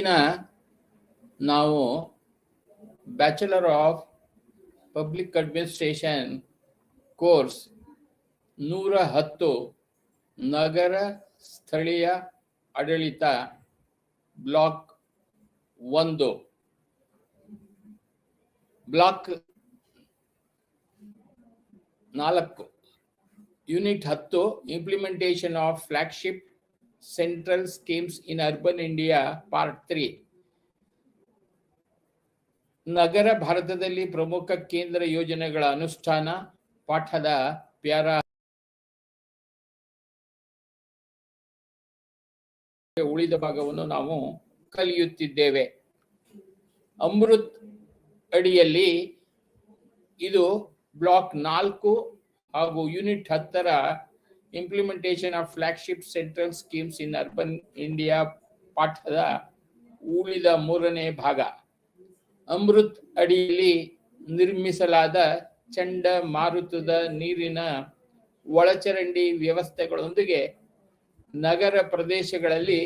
ದಿನ ನಾವು bachelor of public administration course 110 ನಗರ ಸ್ಥಳೀಯ ಆಡಳಿತ block 1 block 4 unit 10 implementation of flagship central schemes in urban India part 3 ನಗರ ಭಾರತದಲ್ಲಿ ಪ್ರಮುಖ ಕೇಂದ್ರ ಯೋಜನೆಗಳ ಅನುಷ್ಠಾನ ಪಾಠದ ಪ್ಯಾರಾ ಉಳಿದ ಭಾಗವನ್ನು ನಾವು ಕಲಿಯುತ್ತಿದ್ದೇವೆ. ಅಮೃತ್ ಅಡಿಯಲ್ಲಿ ಇದು ಬ್ಲಾಕ್ 4 ಹಾಗೂ ಯೂನಿಟ್ 10ರ implementation of flagship central schemes in urban India ಪಾಠದ ಉಳಿದ 3ನೇ ಭಾಗ. ಅಮೃತ್ ಅಡಿಯಲ್ಲಿ ನಿರ್ಮಿಸಲಾದ ಚಂಡಮಾರುತದ ನೀರಿನ ಒಳಚರಂಡಿ ವ್ಯವಸ್ಥೆಗಳೊಂದಿಗೆ ನಗರ ಪ್ರದೇಶಗಳಲ್ಲಿ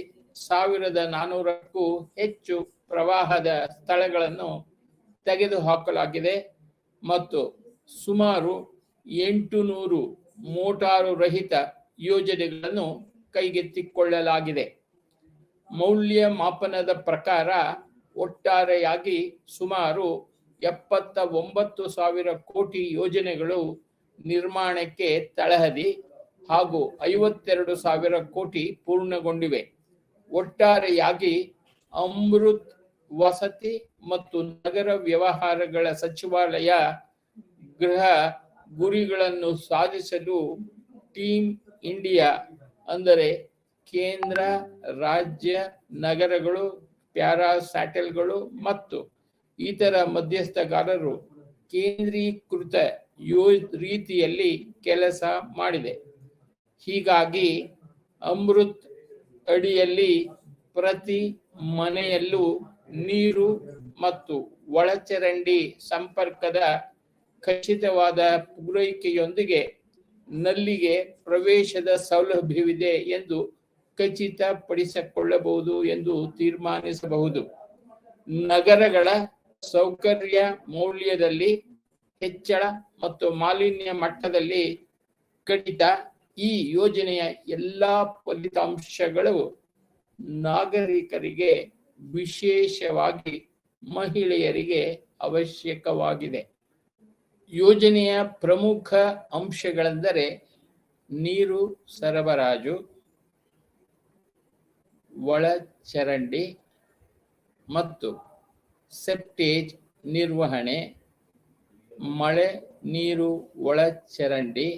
1400ಕ್ಕೂ ಹೆಚ್ಚು ಪ್ರವಾಹದ ಸ್ಥಳಗಳನ್ನು ತೆಗೆದುಹಾಕಲಾಗಿದೆ ಮತ್ತು ಸುಮಾರು 800 ಮೋಟಾರು ರಹಿತ ಯೋಜನೆಗಳನ್ನು ಕೈಗೆತ್ತಿಕೊಳ್ಳಲಾಗಿದೆ. ಮೌಲ್ಯಮಾಪನದ ಪ್ರಕಾರ ಒಟ್ಟಾರೆಯಾಗಿ ಸುಮಾರು 79,000 ಕೋಟಿ ಯೋಜನೆಗಳು ನಿರ್ಮಾಣಕ್ಕೆ ತಳಹದಿ ಹಾಗೂ 52,000 ಕೋಟಿ ಪೂರ್ಣಗೊಂಡಿವೆ. ಒಟ್ಟಾರೆಯಾಗಿ ಅಮೃತ್ ವಸತಿ ಮತ್ತು ನಗರ ವ್ಯವಹಾರಗಳ ಸಚಿವಾಲಯ ಗೃಹ ಗುರಿಗಳನ್ನು ಸಾಧಿಸಲು ಟೀಮ್ ಇಂಡಿಯಾ ಅಂದರೆ ಕೇಂದ್ರ, ರಾಜ್ಯ, ನಗರಗಳು, ಪ್ಯಾರಾಸ್ಯಾಟಲ್ಗಳು ಮತ್ತು ಇತರ ಮಧ್ಯಸ್ಥಗಾರರು ಕೇಂದ್ರೀಕೃತ ರೀತಿಯಲ್ಲಿ ಕೆಲಸ ಮಾಡಿದೆ. ಹೀಗಾಗಿ ಅಮೃತ್ ಅಡಿಯಲ್ಲಿ ಪ್ರತಿ ಮನೆಯಲ್ಲೂ ನೀರು ಮತ್ತು ಒಳಚರಂಡಿ ಸಂಪರ್ಕದ ಖಚಿತವಾದ ಪೂರೈಕೆಯೊಂದಿಗೆ ನಲ್ಲಿಗೆ ಪ್ರವೇಶದ ಸೌಲಭ್ಯವಿದೆ ಎಂದು ಖಚಿತಪಡಿಸಿಕೊಳ್ಳಬಹುದು ಎಂದು ತೀರ್ಮಾನಿಸಬಹುದು. ನಗರಗಳ ಸೌಕರ್ಯ ಮೌಲ್ಯದಲ್ಲಿ ಹೆಚ್ಚಳ ಮತ್ತು ಮಾಲಿನ್ಯ ಮಟ್ಟದಲ್ಲಿ ಕಡಿತ. ಈ ಯೋಜನೆಯ ಎಲ್ಲಾ ಫಲಿತಾಂಶಗಳು ನಾಗರಿಕರಿಗೆ, ವಿಶೇಷವಾಗಿ ಮಹಿಳೆಯರಿಗೆ ಅವಶ್ಯಕವಾಗಿದೆ. ಯೋಜನೆಯ ಪ್ರಮುಖ ಅಂಶಗಳೆಂದರೆ ನೀರು ಸರಬರಾಜು, ಒಳಚರಂಡಿ ಮತ್ತು ಸೆಪ್ಟೇಜ್ ನಿರ್ವಹಣೆ, ಮಳೆ ನೀರು ಒಳಚರಂಡಿ,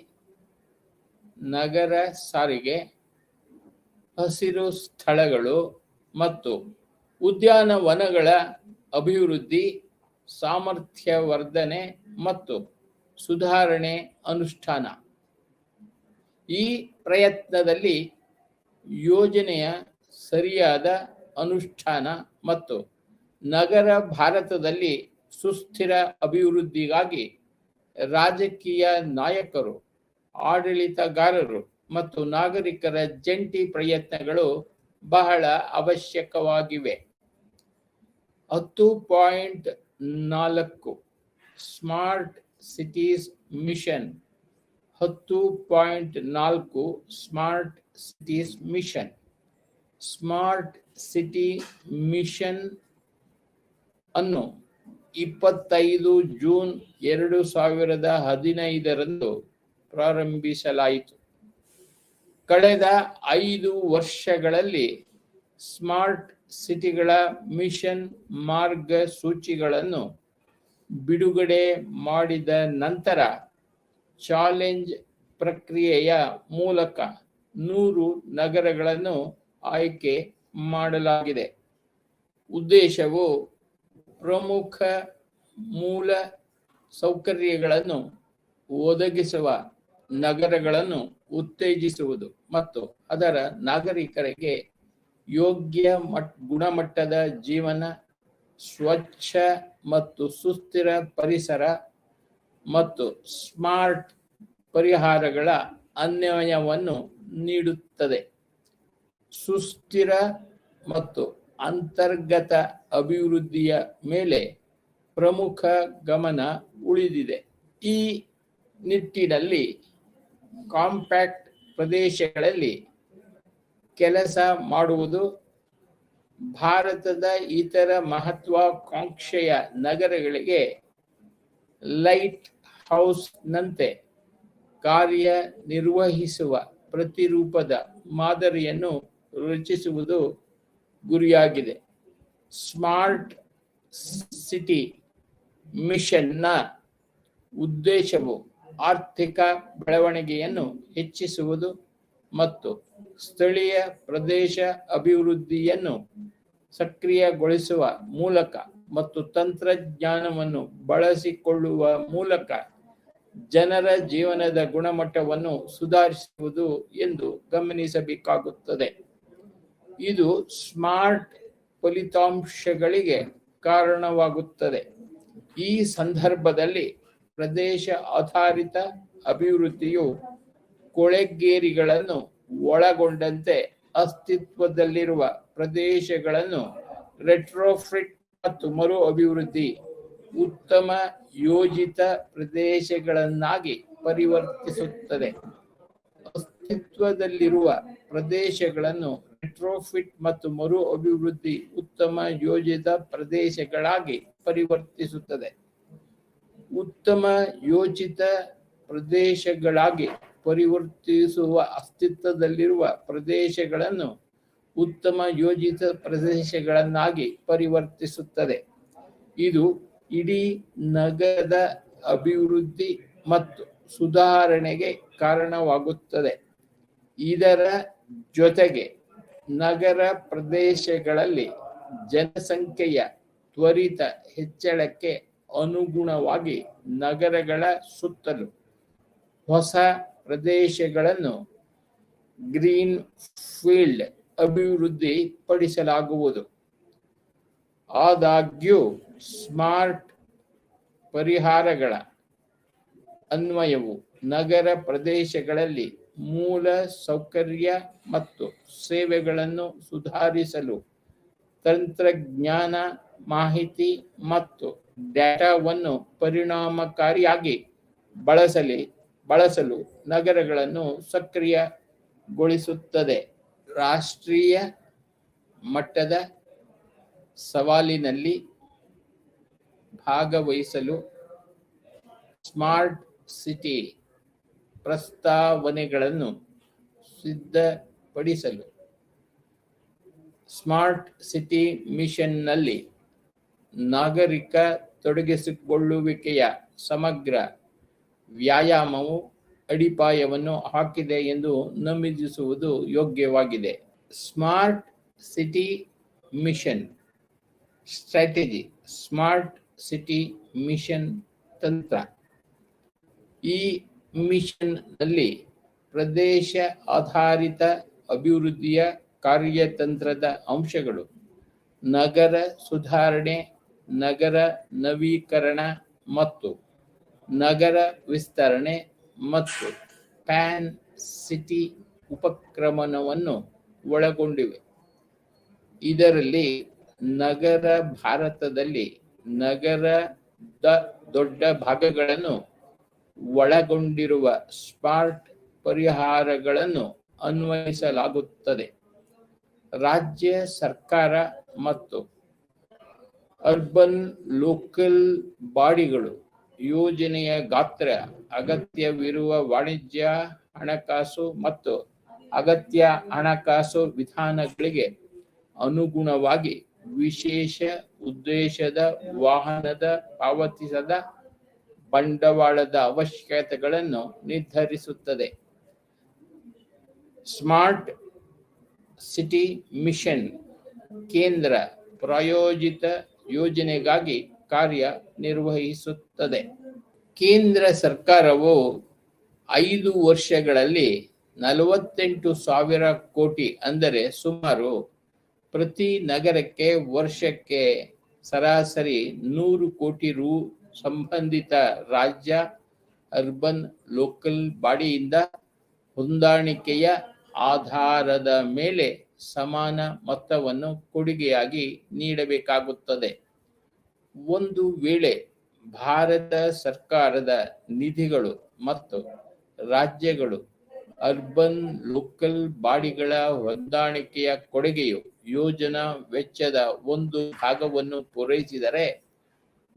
ನಗರ ಸಾರಿಗೆ, ಹಸಿರು ಸ್ಥಳಗಳು ಮತ್ತು ಉದ್ಯಾನವನಗಳ ಅಭಿವೃದ್ಧಿ, ಸಾಮರ್ಥ್ಯ ವರ್ಧನೆ ಮತ್ತು ಸುಧಾರಣೆ ಅನುಷ್ಠಾನ. ಈ ಪ್ರಯತ್ನದಲ್ಲಿ ಯೋಜನೆಯ ಸರಿಯಾದ ಅನುಷ್ಠಾನ ಮತ್ತು ನಗರ ಭಾರತದಲ್ಲಿ ಸುಸ್ಥಿರ ಅಭಿವೃದ್ಧಿಗಾಗಿ ರಾಜಕೀಯ ನಾಯಕರು, ಆಡಳಿತಗಾರರು ಮತ್ತು ನಾಗರಿಕರ ಜಂಟಿ ಪ್ರಯತ್ನಗಳು ಬಹಳ ಅವಶ್ಯಕವಾಗಿವೆ. 10.4 smart cities mission. 10.4 smart cities mission. Smart city mission ಅನ್ನು 25 ಜೂನ್ 2015ರಂದು ಪ್ರಾರಂಭಿಸಲಾಯಿತು. ಕಳೆದ 5 ವರ್ಷಗಳಲ್ಲಿ ಸ್ಮಾರ್ಟ್ ಸಿಟಿಗಳ ಮಿಷನ್ ಮಾರ್ಗಸೂಚಿಗಳನ್ನು ಬಿಡುಗಡೆ ಮಾಡಿದ ನಂತರ ಚಾಲೆಂಜ್ ಪ್ರಕ್ರಿಯೆಯ ಮೂಲಕ 100 ನಗರಗಳನ್ನು ಆಯ್ಕೆ ಮಾಡಲಾಗಿದೆ. ಉದ್ದೇಶವು ಪ್ರಮುಖ ಮೂಲ ಸೌಕರ್ಯಗಳನ್ನು ಒದಗಿಸುವ ನಗರಗಳನ್ನು ಉತ್ತೇಜಿಸುವುದು ಮತ್ತು ಅದರ ನಾಗರಿಕರಿಗೆ ಯೋಗ್ಯ ಗುಣಮಟ್ಟದ ಜೀವನ, ಸ್ವಚ್ಛ ಮತ್ತು ಸುಸ್ಥಿರ ಪರಿಸರ ಮತ್ತು ಸ್ಮಾರ್ಟ್ ಪರಿಹಾರಗಳ ಅನ್ವಯವನ್ನು ನೀಡುತ್ತದೆ. ಸುಸ್ಥಿರ ಮತ್ತು ಅಂತರ್ಗತ ಅಭಿವೃದ್ಧಿಯ ಮೇಲೆ ಪ್ರಮುಖ ಗಮನ ಉಳಿದಿದೆ. ಈ ನಿಟ್ಟಿನಲ್ಲಿ ಕಾಂಪ್ಯಾಕ್ಟ್ ಪ್ರದೇಶಗಳಲ್ಲಿ ಕೆಲಸ ಮಾಡುವುದು ಭಾರತದ ಇತರ ಮಹತ್ವಾಕಾಂಕ್ಷೆಯ ನಗರಗಳಿಗೆ ಲೈಟ್ ಹೌಸ್ನಂತೆ ಕಾರ್ಯನಿರ್ವಹಿಸುವ ಪ್ರತಿರೂಪದ ಮಾದರಿಯನ್ನು ರಚಿಸುವುದು ಗುರಿಯಾಗಿದೆ. ಸ್ಮಾರ್ಟ್ ಸಿಟಿ ಮಿಷನ್ನ ಉದ್ದೇಶವು ಆರ್ಥಿಕ ಬೆಳವಣಿಗೆಯನ್ನು ಹೆಚ್ಚಿಸುವುದು ಮತ್ತು ಸ್ಥಳೀಯ ಪ್ರದೇಶ ಅಭಿವೃದ್ಧಿಯನ್ನು ಸಕ್ರಿಯಗೊಳಿಸುವ ಮೂಲಕ ಮತ್ತು ತಂತ್ರಜ್ಞಾನವನ್ನು ಬಳಸಿಕೊಳ್ಳುವ ಮೂಲಕ ಜನರ ಜೀವನದ ಗುಣಮಟ್ಟವನ್ನು ಸುಧಾರಿಸುವುದು ಎಂದು ಗಮನಿಸಬೇಕಾಗುತ್ತದೆ. ಇದು ಸ್ಮಾರ್ಟ್ ಫಲಿತಾಂಶಗಳಿಗೆ ಕಾರಣವಾಗುತ್ತದೆ. ಈ ಸಂದರ್ಭದಲ್ಲಿ ಪ್ರದೇಶ ಆಧಾರಿತ ಅಭಿವೃದ್ಧಿಯು ಕೊಳೆಗೇರಿಗಳನ್ನು ಒಳಗೊಂಡಂತೆ ಅಸ್ತಿತ್ವದಲ್ಲಿರುವ ಪ್ರದೇಶಗಳನ್ನು ರೆಟ್ರೋಫಿಟ್ ಮತ್ತು ಮರು ಅಭಿವೃದ್ಧಿ ಉತ್ತಮ ಯೋಜಿತ ಪ್ರದೇಶಗಳನ್ನಾಗಿ ಪರಿವರ್ತಿಸುತ್ತದೆ. ಅಸ್ತಿತ್ವದಲ್ಲಿರುವ ಪ್ರದೇಶಗಳನ್ನು ರೆಟ್ರೋಫಿಟ್ ಮತ್ತು ಮರು ಅಭಿವೃದ್ಧಿ ಉತ್ತಮ ಯೋಜಿತ ಪ್ರದೇಶಗಳಾಗಿ ಪರಿವರ್ತಿಸುತ್ತದೆ. ಉತ್ತಮ ಯೋಜಿತ ಪ್ರದೇಶಗಳಾಗಿ ಪರಿವರ್ತಿಸುವ ಅಸ್ತಿತ್ವದಲ್ಲಿರುವ ಪ್ರದೇಶಗಳನ್ನು ಉತ್ತಮ ಯೋಜಿತ ಪ್ರದೇಶಗಳನ್ನಾಗಿ ಪರಿವರ್ತಿಸುತ್ತದೆ. ಇದು ಇಡೀ ನಗರದ ಅಭಿವೃದ್ಧಿ ಮತ್ತು ಸುಧಾರಣೆಗೆ ಕಾರಣವಾಗುತ್ತದೆ. ಇದರ ಜೊತೆಗೆ ನಗರ ಪ್ರದೇಶಗಳಲ್ಲಿ ಜನಸಂಖ್ಯೆಯ ತ್ವರಿತ ಹೆಚ್ಚಳಕ್ಕೆ ಅನುಗುಣವಾಗಿ ನಗರಗಳ ಸುತ್ತಲೂ ಹೊಸ ಪ್ರದೇಶಗಳನ್ನು ಗ್ರೀನ್ ಫೀಲ್ಡ್ ಅಭಿವೃದ್ಧಿ ಪಡಿಸಲಾಗುವುದು. ಆದಾಗ್ಯೂ ಸ್ಮಾರ್ಟ್ ಪರಿಹಾರಗಳ ಅನ್ವಯವು ನಗರ ಪ್ರದೇಶಗಳಲ್ಲಿ ಮೂಲ ಸೌಕರ್ಯ ಮತ್ತು ಸೇವೆಗಳನ್ನು ಸುಧಾರಿಸಲು ತಂತ್ರಜ್ಞಾನ, ಮಾಹಿತಿ ಮತ್ತು ಡೇಟಾವನ್ನು ಪರಿಣಾಮಕಾರಿಯಾಗಿ ಬಳಸಲು ನಗರಗಳನ್ನು ಸಕ್ರಿಯಗೊಳಿಸುತ್ತದೆ. ರಾಷ್ಟ್ರೀಯ ಮಟ್ಟದ ಸವಾಲಿನಲ್ಲಿ ಭಾಗವಹಿಸಲು ಸ್ಮಾರ್ಟ್ ಸಿಟಿ ಪ್ರಸ್ತಾವನೆಗಳನ್ನು ಸಿದ್ಧಪಡಿಸಲು ಸ್ಮಾರ್ಟ್ ಸಿಟಿ ಮಿಷನ್ನಲ್ಲಿ ನಾಗರಿಕ ತೊಡಗಿಸಿಕೊಳ್ಳುವಿಕೆಯ ಸಮಗ್ರ ವ್ಯಾಯಾಮವು ಅಡಿಪಾಯವನ್ನು ಹಾಕಿದೆ ಎಂದು ನಮೂದಿಸುವುದು ಯೋಗ್ಯವಾಗಿದೆ. Smart city mission strategy, smart city mission ತಂತ್ರ. ಈ ಮಿಷನ್ನಲ್ಲಿ ಪ್ರದೇಶ ಆಧಾರಿತ ಅಭಿವೃದ್ಧಿಯ ಕಾರ್ಯತಂತ್ರದ ಅಂಶಗಳು ನಗರ ಸುಧಾರಣೆ, ನಗರ ನವೀಕರಣ ಮತ್ತು ನಗರ ವಿಸ್ತರಣೆ ಮತ್ತು ಪ್ಯಾನ್ ಸಿಟಿ ಉಪಕ್ರಮವನ್ನು ಒಳಗೊಂಡಿವೆ. ಇದರಲ್ಲಿ ನಗರ ಭಾರತದಲ್ಲಿ ನಗರದ ದೊಡ್ಡ ಭಾಗಗಳನ್ನು ಒಳಗೊಂಡಿರುವ ಸ್ಮಾರ್ಟ್ ಪರಿಹಾರಗಳನ್ನು ಅನ್ವಯಿಸಲಾಗುತ್ತದೆ. ರಾಜ್ಯ ಸರ್ಕಾರ ಮತ್ತು ಅರ್ಬನ್ ಲೋಕಲ್ ಬಾಡಿಗಳು ಯೋಜನೆಯ ಗಾತ್ರ, ಅಗತ್ಯವಿರುವ ವಾಣಿಜ್ಯ ಹಣಕಾಸು ಮತ್ತು ಅಗತ್ಯ ಹಣಕಾಸು ವಿಧಾನಗಳಿಗೆ ಅನುಗುಣವಾಗಿ ವಿಶೇಷ ಉದ್ದೇಶದ ವಾಹನದ ಪಾವತಿಸದ ಬಂಡವಾಳದ ಅವಶ್ಯಕತೆಗಳನ್ನು ನಿರ್ಧರಿಸುತ್ತದೆ. ಸ್ಮಾರ್ಟ್ ಸಿಟಿ ಮಿಷನ್ ಕೇಂದ್ರ ಪ್ರಾಯೋಜಿತ ಯೋಜನೆಗಾಗಿ ಕಾರ್ಯನಿರ್ವಹಿಸುತ್ತದೆ. ಕೇಂದ್ರ ಸರ್ಕಾರವು 5 ವರ್ಷಗಳಲ್ಲಿ 48,000 ಕೋಟಿ, ಅಂದರೆ ಸುಮಾರು ಪ್ರತಿ ನಗರಕ್ಕೆ ವರ್ಷಕ್ಕೆ ಸರಾಸರಿ 100 ಕೋಟಿ ರು ಸಂಬಂಧಿತ ರಾಜ್ಯ ಅರ್ಬನ್ ಲೋಕಲ್ ಬಾಡಿಯಿಂದ ಹೊಂದಾಣಿಕೆಯ ಆಧಾರದ ಮೇಲೆ ಸಮಾನ ಮೊತ್ತವನ್ನು ಕೊಡುಗೆಯಾಗಿ ನೀಡಬೇಕಾಗುತ್ತದೆ. ಒಂದು ವೇಳೆ ಭಾರತ ಸರ್ಕಾರದ ನಿಧಿಗಳು ಮತ್ತು ರಾಜ್ಯಗಳು ಅರ್ಬನ್ ಲೋಕಲ್ ಬಾಡಿಗಳ ಹೊಂದಾಣಿಕೆಯ ಕೊಡುಗೆಯು ಯೋಜನಾ ವೆಚ್ಚದ ಒಂದು ಭಾಗವನ್ನು ಪೂರೈಸಿದರೆ,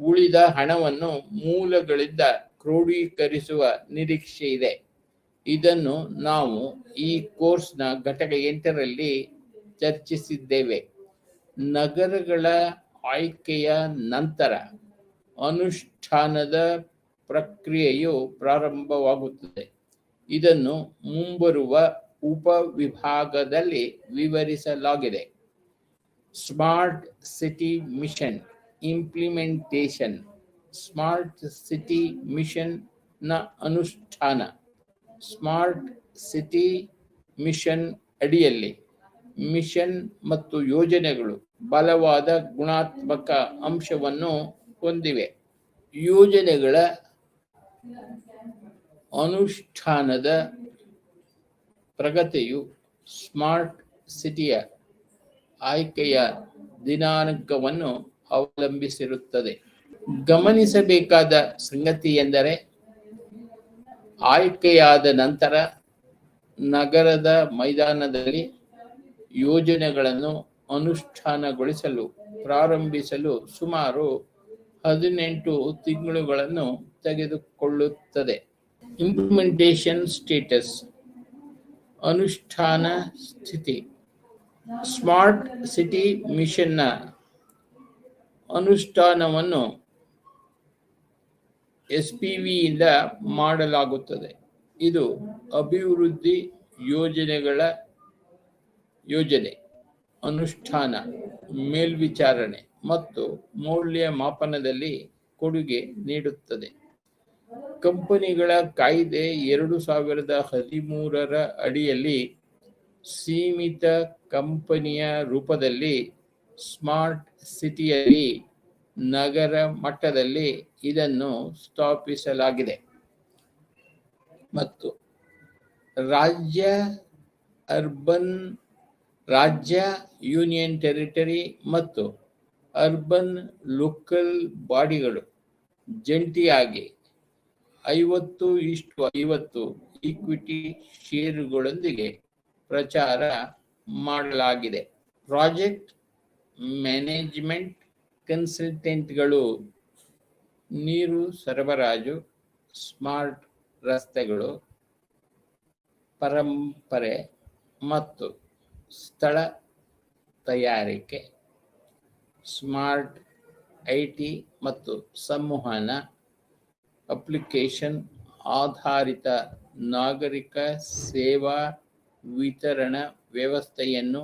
ಉಳಿದ ಹಣವನ್ನು ಮೂಲಗಳಿಂದ ಕ್ರೋಢೀಕರಿಸುವ ನಿರೀಕ್ಷೆ ಇದೆ. ಇದನ್ನು ನಾವು ಈ ಕೋರ್ಸ್ನ ಘಟಕ 8ರಲ್ಲಿ ಚರ್ಚಿಸಿದ್ದೇವೆ. ನಗರಗಳ ಆಯ್ಕೆಯ ನಂತರ ಅನುಷ್ಠಾನದ ಪ್ರಕ್ರಿಯೆಯು ಪ್ರಾರಂಭವಾಗುತ್ತದೆ. ಇದನ್ನು ಮುಂಬರುವ ಉಪವಿಭಾಗದಲ್ಲಿ ವಿವರಿಸಲಾಗಿದೆ. Smart city mission implementation. Smart city ಮಿಷನ್ನ ಅನುಷ್ಠಾನ. ಸ್ಮಾರ್ಟ್ ಸಿಟಿ ಮಿಷನ್ ಅಡಿಯಲ್ಲಿ ಮಿಷನ್ ಮತ್ತು ಯೋಜನೆಗಳು ಬಲವಾದ ಗುಣಾತ್ಮಕ ಅಂಶವನ್ನು ಹೊಂದಿವೆ. ಯೋಜನೆಗಳ ಅನುಷ್ಠಾನದ ಪ್ರಗತಿಯು ಸ್ಮಾರ್ಟ್ ಸಿಟಿಯ ಆಯ್ಕೆಯ ದಿನಾಂಕವನ್ನು ಅವಲಂಬಿಸಿರುತ್ತದೆ. ಗಮನಿಸಬೇಕಾದ ಸಂಗತಿ ಎಂದರೆ, ಆಯ್ಕೆಯಾದ ನಂತರ ನಗರದ ಮೈದಾನದಲ್ಲಿ ಯೋಜನೆಗಳನ್ನು ಅನುಷ್ಠಾನಗೊಳಿಸಲು ಪ್ರಾರಂಭಿಸಲು ಸುಮಾರು 18 ತಿಂಗಳುಗಳನ್ನು ತೆಗೆದುಕೊಳ್ಳುತ್ತದೆ. Implementation status. ಅನುಷ್ಠಾನ ಸ್ಥಿತಿ. ಸ್ಮಾರ್ಟ್ ಸಿಟಿ ಮಿಷನ್ನ ಅನುಷ್ಠಾನವನ್ನು ಎಸ್ಪಿವಿಯಿಂದ ಮಾಡಲಾಗುತ್ತದೆ. ಇದು ಅಭಿವೃದ್ಧಿ ಯೋಜನೆ, ಅನುಷ್ಠಾನ, ಮೇಲ್ವಿಚಾರಣೆ ಮತ್ತು ಮೌಲ್ಯಮಾಪನದಲ್ಲಿ ಕೊಡುಗೆ ನೀಡುತ್ತದೆ. ಕಂಪನಿಗಳ ಕಾಯ್ದೆ 2013ರ ಅಡಿಯಲ್ಲಿ ಸೀಮಿತ ಕಂಪನಿಯ ರೂಪದಲ್ಲಿ ಸ್ಮಾರ್ಟ್ ಸಿಟಿಯಲ್ಲಿ ನಗರ ಮಟ್ಟದಲ್ಲಿ ಇದನ್ನು ಸ್ಥಾಪಿಸಲಾಗಿದೆ ಮತ್ತು ರಾಜ್ಯ, ಯೂನಿಯನ್ ಟೆರಿಟರಿ ಮತ್ತು ಅರ್ಬನ್ ಲೋಕಲ್ ಬಾಡಿಗಳು ಜಂಟಿಯಾಗಿ 50:50 ಈಕ್ವಿಟಿ ಷೇರುಗಳೊಂದಿಗೆ ಪ್ರಚಾರ ಮಾಡಲಾಗಿದೆ. ಪ್ರಾಜೆಕ್ಟ್ ಮ್ಯಾನೇಜ್ಮೆಂಟ್ ಕನ್ಸಲ್ಟೆಂಟ್ಗಳು ನೀರು ಸರಬರಾಜು, ಸ್ಮಾರ್ಟ್ ರಸ್ತೆಗಳು, ಪರಂಪರೆ ಮತ್ತು ಸ್ಥಳ ತಯಾರಿಕೆ, ಸ್ಮಾರ್ಟ್ ಐಟಿ ಮತ್ತು ಸಂವಹನ, ಅಪ್ಲಿಕೇಶನ್ ಆಧಾರಿತ ನಾಗರಿಕ ಸೇವಾ ವಿತರಣಾ ವ್ಯವಸ್ಥೆಯನ್ನು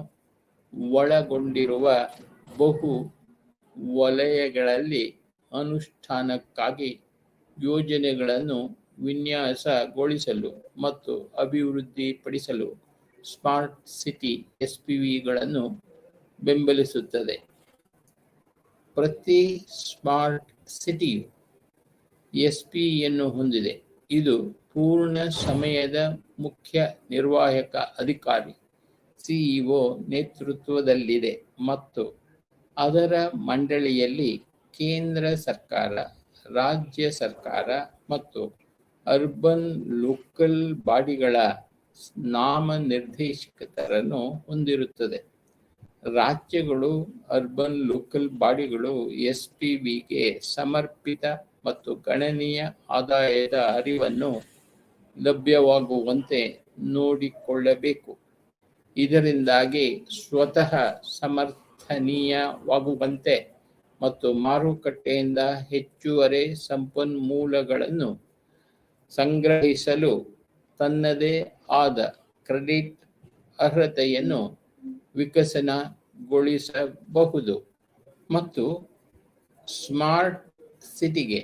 ಒಳಗೊಂಡಿರುವ ಬಹು ವಲಯಗಳಲ್ಲಿ ಅನುಷ್ಠಾನಕ್ಕಾಗಿ ಯೋಜನೆಗಳನ್ನು ವಿನ್ಯಾಸಗೊಳಿಸಲು ಮತ್ತು ಅಭಿವೃದ್ಧಿಪಡಿಸಲು ಸ್ಮಾರ್ಟ್ ಸಿಟಿ ಎಸ್ಪಿವಿಗಳನ್ನು ಬೆಂಬಲಿಸುತ್ತದೆ. ಪ್ರತಿ ಸ್ಮಾರ್ಟ್ ಸಿಟಿಯು ಎಸ್ಪಿಯನ್ನು ಹೊಂದಿದೆ. ಇದು ಪೂರ್ಣ ಸಮಯದ ಮುಖ್ಯ ನಿರ್ವಾಹಕ ಅಧಿಕಾರಿ ಸಿಇಒ ನೇತೃತ್ವದಲ್ಲಿದೆ ಮತ್ತು ಅದರ ಮಂಡಳಿಯಲ್ಲಿ ಕೇಂದ್ರ ಸರ್ಕಾರ, ರಾಜ್ಯ ಸರ್ಕಾರ ಮತ್ತು ಅರ್ಬನ್ ಲೋಕಲ್ ಬಾಡಿಗಳ ನಾಮನಿರ್ದೇಶಿತರನ್ನು ಹೊಂದಿರುತ್ತದೆ. ರಾಜ್ಯಗಳು, ಅರ್ಬನ್ ಲೋಕಲ್ ಬಾಡಿಗಳು ಎಸ್ಪಿವಿಗೆ ಸಮರ್ಪಿತ ಮತ್ತು ಗಣನೀಯ ಆದಾಯದ ಹರಿವನ್ನು ಲಭ್ಯವಾಗುವಂತೆ ನೋಡಿಕೊಳ್ಳಬೇಕು. ಇದರಿಂದಾಗಿ ಸ್ವತಃ ಸಮರ್ಥನೀಯವಾಗುವಂತೆ ಮತ್ತು ಮಾರುಕಟ್ಟೆಯಿಂದ ಹೆಚ್ಚುವರಿ ಸಂಪನ್ಮೂಲಗಳನ್ನು ಸಂಗ್ರಹಿಸಲು ತನ್ನದೇ ಆದ ಕ್ರೆಡಿಟ್ ಅರ್ಹತೆಯನ್ನು ವಿಕಸನಗೊಳಿಸಬಹುದು. ಮತ್ತು ಸ್ಮಾರ್ಟ್ ಸಿಟಿಗೆ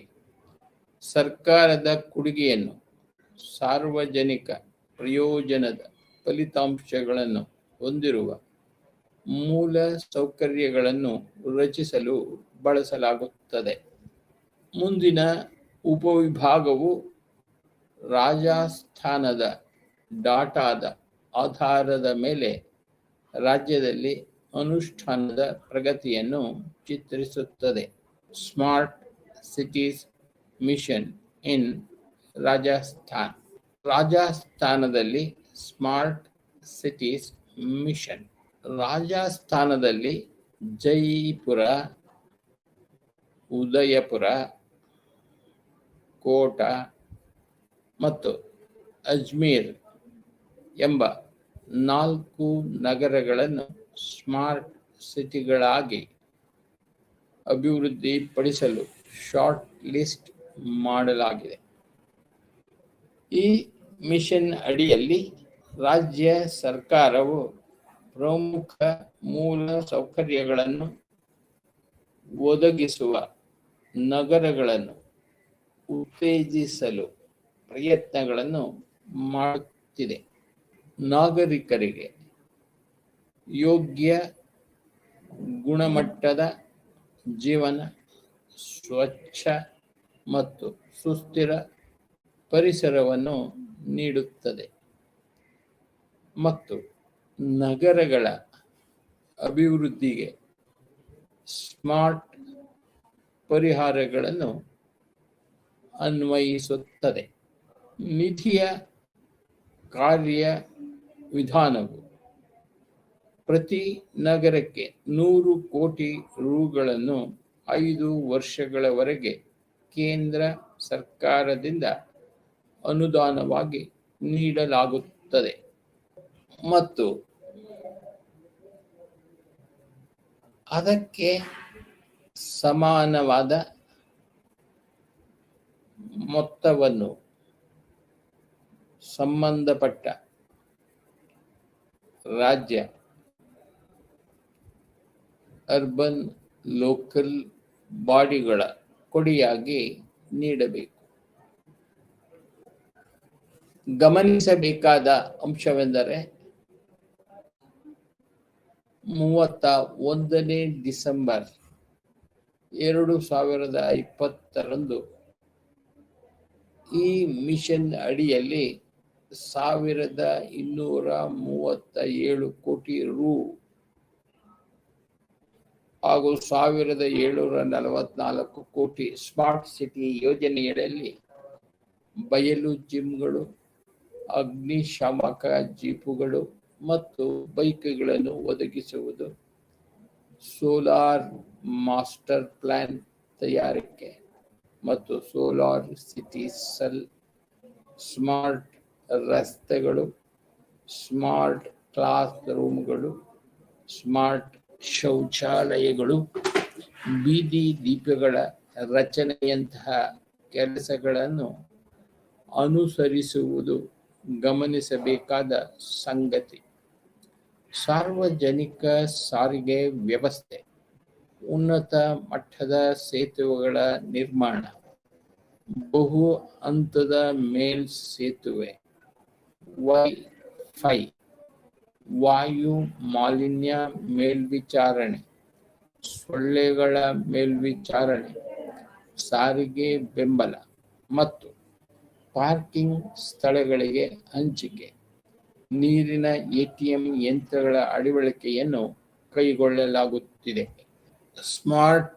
ಸರ್ಕಾರದ ಕೊಡುಗೆಯನ್ನು ಸಾರ್ವಜನಿಕ ಪ್ರಯೋಜನದ ಫಲಿತಾಂಶಗಳನ್ನು ಹೊಂದಿರುವ ಮೂಲ ಸೌಕರ್ಯಗಳನ್ನು ರಚಿಸಲು ಬಳಸಲಾಗುತ್ತದೆ. ಮುಂದಿನ ಉಪವಿಭಾಗವು ರಾಜಸ್ಥಾನದ ಡಾಟಾದ ಆಧಾರದ ಮೇಲೆ ರಾಜ್ಯದಲ್ಲಿ ಅನುಷ್ಠಾನದ ಪ್ರಗತಿಯನ್ನು ಚಿತ್ರಿಸುತ್ತದೆ. ಸ್ಮಾರ್ಟ್ ಸಿಟೀಸ್ ಮಿಷನ್ ಇನ್ ರಾಜಸ್ಥಾನ್. ರಾಜಸ್ಥಾನದಲ್ಲಿ ಸ್ಮಾರ್ಟ್ ಸಿಟೀಸ್ ಮಿಷನ್. ರಾಜಸ್ಥಾನದಲ್ಲಿ ಜೈಪುರ, ಉದಯಪುರ, ಕೋಟಾ ಮತ್ತು ಅಜ್ಮೀರ್ ಎಂಬ 4 ನಗರಗಳನ್ನು ಸ್ಮಾರ್ಟ್ ಸಿಟಿಗಳಾಗಿ ಅಭಿವೃದ್ಧಿಪಡಿಸಲು ಶಾರ್ಟ್ ಲಿಸ್ಟ್ ಮಾಡಲಾಗಿದೆ. ಈ ಮಿಷನ್ ಅಡಿಯಲ್ಲಿ ರಾಜ್ಯ ಸರ್ಕಾರವು ಪ್ರಮುಖ ಮೂಲ ಸೌಕರ್ಯಗಳನ್ನು ಒದಗಿಸುವ ನಗರಗಳನ್ನು ಉತ್ತೇಜಿಸಲು ಪ್ರಯತ್ನಗಳನ್ನು ಮಾಡುತ್ತಿದೆ. ನಾಗರಿಕರಿಗೆ ಯೋಗ್ಯ ಗುಣಮಟ್ಟದ ಜೀವನ, ಸ್ವಚ್ಛ ಮತ್ತು ಸುಸ್ಥಿರ ಪರಿಸರವನ್ನು ನೀಡುತ್ತದೆ ಮತ್ತು ನಗರಗಳ ಅಭಿವೃದ್ಧಿಗೆ ಸ್ಮಾರ್ಟ್ ಪರಿಹಾರಗಳನ್ನು ಅನ್ವಯಿಸುತ್ತದೆ. ನಿಧಿಯ ಕಾರ್ಯವಿಧಾನವು ಪ್ರತಿ ನಗರಕ್ಕೆ 100 ಕೋಟಿ ರುಗಳನ್ನು 5 ವರ್ಷಗಳವರೆಗೆ ಕೇಂದ್ರ ಸರ್ಕಾರದಿಂದ ಅನುದಾನವಾಗಿ ನೀಡಲಾಗುತ್ತದೆ ಮತ್ತು ಅದಕ್ಕೆ ಸಮಾನವಾದ ಮೊತ್ತವನ್ನು ಸಂಬಂಧಪಟ್ಟ ರಾಜ್ಯ ಅರ್ಬನ್ ಲೋಕಲ್ ಬಾಡಿಗಳ ಕೊಡುಗೆಯಾಗಿ ನೀಡಬೇಕು. ಗಮನಿಸಬೇಕಾದ ಅಂಶವೆಂದರೆ 31 ಡಿಸೆಂಬರ್ 2020 ಈ ಮಿಷನ್ ಅಡಿಯಲ್ಲಿ 1237 ಕೋಟಿ ರು ಹಾಗೂ 1744 ಕೋಟಿ ಸ್ಮಾರ್ಟ್ ಸಿಟಿ ಯೋಜನೆಯಲ್ಲಿ ಬಯಲು ಜಿಮ್ಗಳು, ಅಗ್ನಿಶಾಮಕ ಜೀಪುಗಳು ಮತ್ತು ಬೈಕ್ಗಳನ್ನು ಒದಗಿಸುವುದು, ಸೋಲಾರ್ ಮಾಸ್ಟರ್ ಪ್ಲಾನ್ ತಯಾರಿಕೆ ಮತ್ತು ಸೋಲಾರ್ ಸಿಟಿ ಸೆಲ್, ಸ್ಮಾರ್ಟ್ ರಸ್ತೆಗಳು, ಸ್ಮಾರ್ಟ್ ಕ್ಲಾಸ್ ರೂಮ್ಗಳು, ಸ್ಮಾರ್ಟ್ ಶೌಚಾಲಯಗಳು, ಬೀದಿ ದೀಪಗಳ ರಚನೆಯಂತಹ ಕೆಲಸಗಳನ್ನು ಅನುಸರಿಸುವುದು ಗಮನಿಸಬೇಕಾದ ಸಂಗತಿ. ಸಾರ್ವಜನಿಕ ಸಾರಿಗೆ ವ್ಯವಸ್ಥೆ, ಉನ್ನತ ಮಟ್ಟದ ಸೇತುವೆಗಳ ನಿರ್ಮಾಣ, ಬಹು ಹಂತದ ಮೇಲ್ಸೇತುವೆ, ವೈಫೈ, ವಾಯು ಮಾಲಿನ್ಯ ಮೇಲ್ವಿಚಾರಣೆ, ಸೊಳ್ಳೆಗಳ ಮೇಲ್ವಿಚಾರಣೆ, ಸಾರಿಗೆ ಬೆಂಬಲ ಮತ್ತು ಪಾರ್ಕಿಂಗ್ ಸ್ಥಳಗಳಿಗೆ ಹಂಚಿಕೆ, ನೀರಿನ ATM ಯಂತ್ರಗಳ ಅಳವಡಿಕೆಯನ್ನು ಕೈಗೊಳ್ಳಲಾಗುತ್ತಿದೆ. ಸ್ಮಾರ್ಟ್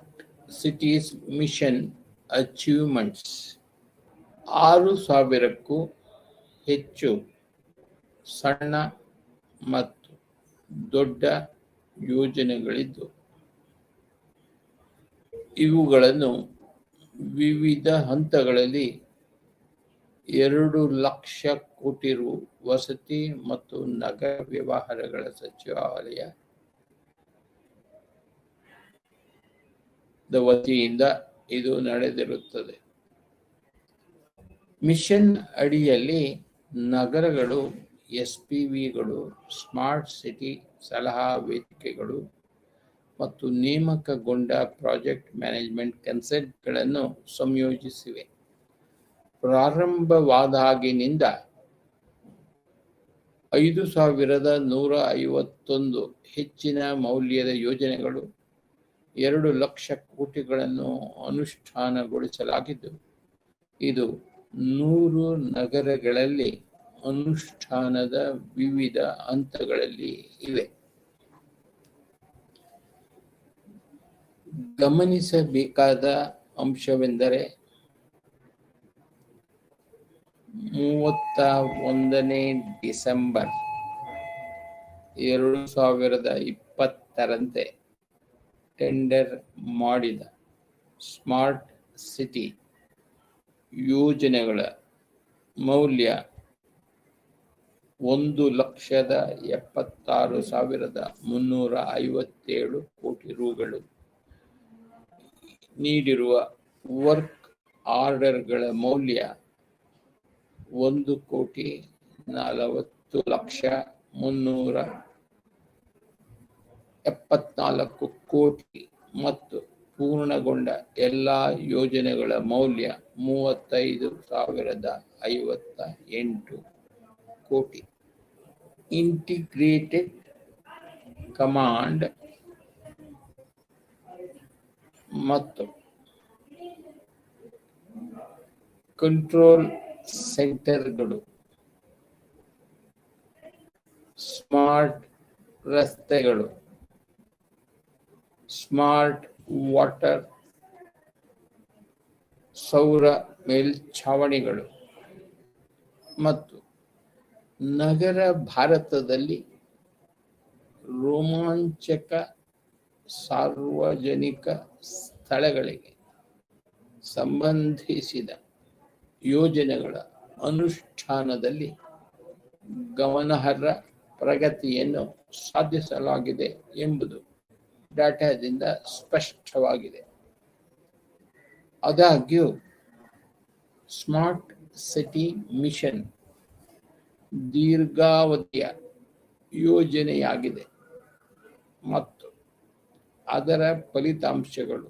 ಸಿಟೀಸ್ ಮಿಷನ್ ಅಚೀವ್ಮೆಂಟ್ಸ್: 6,000ಕ್ಕೂ ಹೆಚ್ಚು ಸಣ್ಣ ಮತ್ತು ದೊಡ್ಡ ಯೋಜನೆಗಳಿದ್ದು ಇವುಗಳನ್ನು ವಿವಿಧ ಹಂತಗಳಲ್ಲಿ 2 ಲಕ್ಷ ಕೋಟಿ ರು ವಸತಿ ಮತ್ತು ನಗರ ವ್ಯವಹಾರಗಳ ಸಚಿವಾಲಯದ ವತಿಯಿಂದ ಇದು ನಡೆದಿರುತ್ತದೆ. ಮಿಷನ್ ಅಡಿಯಲ್ಲಿ ನಗರಗಳು SPVಗಳು, ಸ್ಮಾರ್ಟ್ ಸಿಟಿ ಸಲಹಾ ವೇದಿಕೆಗಳು ಮತ್ತು ನೇಮಕಗೊಂಡ ಪ್ರಾಜೆಕ್ಟ್ ಮ್ಯಾನೇಜ್ಮೆಂಟ್ ಕನ್ಸಲ್ಟೆಂಟ್ಗಳನ್ನು ಸಂಯೋಜಿಸಿವೆ. ಪ್ರಾರಂಭವಾದಾಗಿನಿಂದ 5,151 ಹೆಚ್ಚಿನ ಮೌಲ್ಯದ ಯೋಜನೆಗಳು 2 ಲಕ್ಷ ಕೋಟಿಗಳನ್ನು ಅನುಷ್ಠಾನಗೊಳಿಸಲಾಗಿದ್ದು, ಇದು 100 ನಗರಗಳಲ್ಲಿ ಅನುಷ್ಠಾನದ ವಿವಿಧ ಹಂತಗಳಲ್ಲಿ ಇವೆ. ಗಮನಿಸಬೇಕಾದ ಅಂಶವೆಂದರೆ 31 ಡಿಸೆಂಬರ್ 2020ರಂತೆ ಟೆಂಡರ್ ಮಾಡಿದ ಸ್ಮಾರ್ಟ್ ಸಿಟಿ ಯೋಜನೆಗಳ ಮೌಲ್ಯ 1,76,357 ಕೋಟಿ ರೂಗಳು. ನೀಡಿರುವ ವರ್ಕ್ ಆರ್ಡರ್ಗಳ ಮೌಲ್ಯ 1,40,374 ಕೋಟಿ ಮತ್ತು ಪೂರ್ಣಗೊಂಡ ಎಲ್ಲ ಯೋಜನೆಗಳ ಮೌಲ್ಯ 35,058 ಕೋಟಿ. ಇಂಟಿಗ್ರೇಟೆಡ್ ಕಮಾಂಡ್ ಮತ್ತು ಕಂಟ್ರೋಲ್ ಸೆಂಟರ್ಗಳು, ಸ್ಮಾರ್ಟ್ ರಸ್ತೆಗಳು, ಸ್ಮಾರ್ಟ್ ವಾಟರ್, ಸೌರ ಮೇಲ್ಛಾವಣಿಗಳು ಮತ್ತು ನಗರ ಭಾರತದಲ್ಲಿ ರೋಮಾಂಚಕ ಸಾರ್ವಜನಿಕ ಸ್ಥಳಗಳಿಗೆ ಸಂಬಂಧಿಸಿದ ಯೋಜನೆಗಳ ಅನುಷ್ಠಾನದಲ್ಲಿ ಗಮನಾರ್ಹ ಪ್ರಗತಿಯನ್ನು ಸಾಧಿಸಲಾಗಿದೆ ಎಂಬುದು ಡಾಟಾದಿಂದ ಸ್ಪಷ್ಟವಾಗಿದೆ. ಆದಾಗ್ಯೂ ಸ್ಮಾರ್ಟ್ ಸಿಟಿ ಮಿಷನ್ ದೀರ್ಘಾವಧಿಯ ಯೋಜನೆಯಾಗಿದೆ ಮತ್ತು ಅದರ ಫಲಿತಾಂಶಗಳು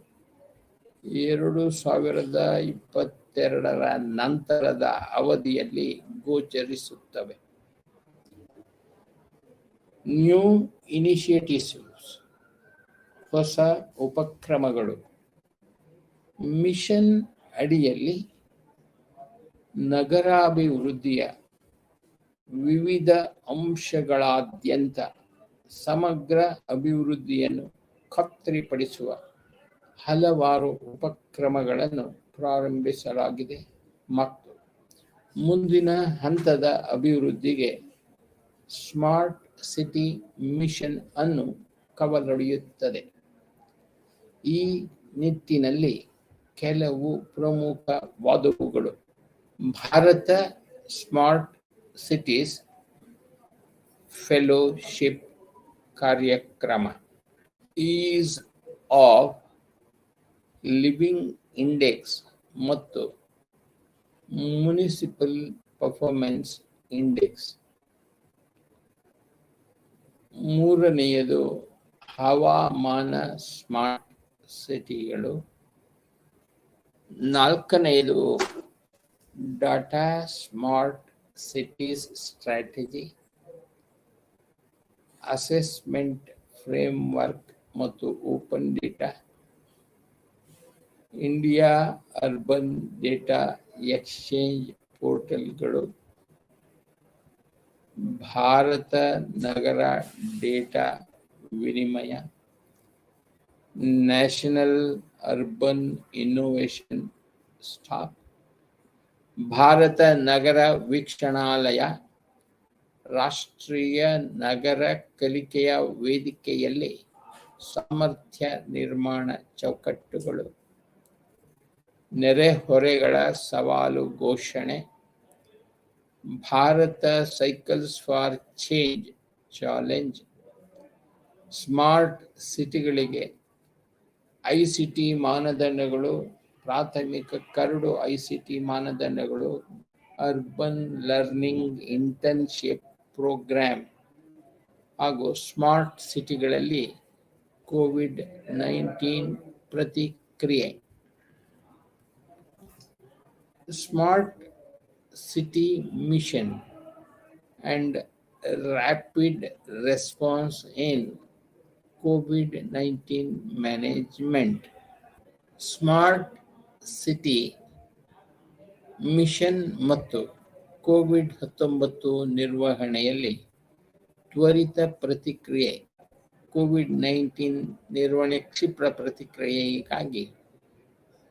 2022ರ ನಂತರದ ಅವಧಿಯಲ್ಲಿ ಗೋಚರಿಸುತ್ತವೆ. ನ್ಯೂ ಇನಿಷಿಯೇಟಿವ್ಸ್, ಹೊಸ ಉಪಕ್ರಮಗಳು. ಮಿಷನ್ ಅಡಿಯಲ್ಲಿ ನಗರಾಭಿವೃದ್ಧಿಯ ವಿವಿಧ ಅಂಶಗಳಾದ್ಯಂತ ಸಮಗ್ರ ಅಭಿವೃದ್ಧಿಯನ್ನು ಖಾತ್ರಿಪಡಿಸುವ ಹಲವಾರು ಉಪಕ್ರಮಗಳನ್ನು ಪ್ರಾರಂಭಿಸಲಾಗಿದೆ ಮತ್ತು ಮುಂದಿನ ಹಂತದ ಅಭಿವೃದ್ಧಿಗೆ ಸ್ಮಾರ್ಟ್ ಸಿಟಿ ಮಿಷನ್ ಅನ್ನು ಕವಲೊಡೆಯುತ್ತದೆ. ಈ ನಿಟ್ಟಿನಲ್ಲಿ ಕೆಲವು ಪ್ರಮುಖವಾದವುಗಳು: ಭಾರತ ಸ್ಮಾರ್ಟ್ ಸಿಟೀಸ್ ಫೆಲೋಶಿಪ್ ಕಾರ್ಯಕ್ರಮ, ಈಸ್ ಆಫ್ ಲಿವಿಂಗ್ ಇಂಡೆಕ್ಸ್ ಮತ್ತು ಮುನಿಸಿಪಲ್ ಪರ್ಫಾರ್ಮೆನ್ಸ್ ಇಂಡೆಕ್ಸ್. ಮೂರನೆಯದು ಹವಾಮಾನ ಸ್ಮಾರ್ಟ್ ಸಿಟಿಗಳು. ನಾಲ್ಕನೆಯದು data smart cities strategy, assessment framework ಮತ್ತು open data. India urban data exchange ಪೋರ್ಟಲ್ಗಳು, ಭಾರತ ನಗರ ಡೇಟಾ ವಿನಿಮಯ, ನ್ಯಾಷನಲ್ ಅರ್ಬನ್ ಇನ್ನೋವೇಷನ್ ಸ್ಟಾಕ್, ಭಾರತ ನಗರ ವೀಕ್ಷಣಾಲಯ, ರಾಷ್ಟ್ರೀಯ ನಗರ ಕಲಿಕೆಯ ವೇದಿಕೆಯಲ್ಲಿ ಸಾಮರ್ಥ್ಯ ನಿರ್ಮಾಣ ಚೌಕಟ್ಟುಗಳು, ನೆರೆಹೊರೆಗಳ ಸವಾಲು ಘೋಷಣೆ, ಭಾರತ cycles for change challenge, smart ಸಿಟಿಗಳಿಗೆ ಐಸಿಟಿ ಮಾನದಂಡಗಳು, ಪ್ರಾಥಮಿಕ ಕರಡು ಐಸಿಟಿ ಮಾನದಂಡಗಳು, ಅರ್ಬನ್ ಲರ್ನಿಂಗ್ ಇಂಟರ್ನ್ಶಿಪ್ ಪ್ರೋಗ್ರಾಮ್ ಹಾಗೂ ಸ್ಮಾರ್ಟ್ ಸಿಟಿಗಳಲ್ಲಿ ಕೋವಿಡ್-19 ಪ್ರತಿಕ್ರಿಯೆ. Smart city mission and rapid response in COVID-19 management. Smart city mission ಮತ್ತು ಕೋವಿಡ್-19 ನಿರ್ವಹಣೆಯಲ್ಲಿ ತ್ವರಿತ ಪ್ರತಿಕ್ರಿಯೆ ಕೋವಿಡ್-19 ನಿರ್ವಹಣೆ ಕ್ಷಿಪ್ರ ಪ್ರತಿಕ್ರಿಯೆಗಾಗಿ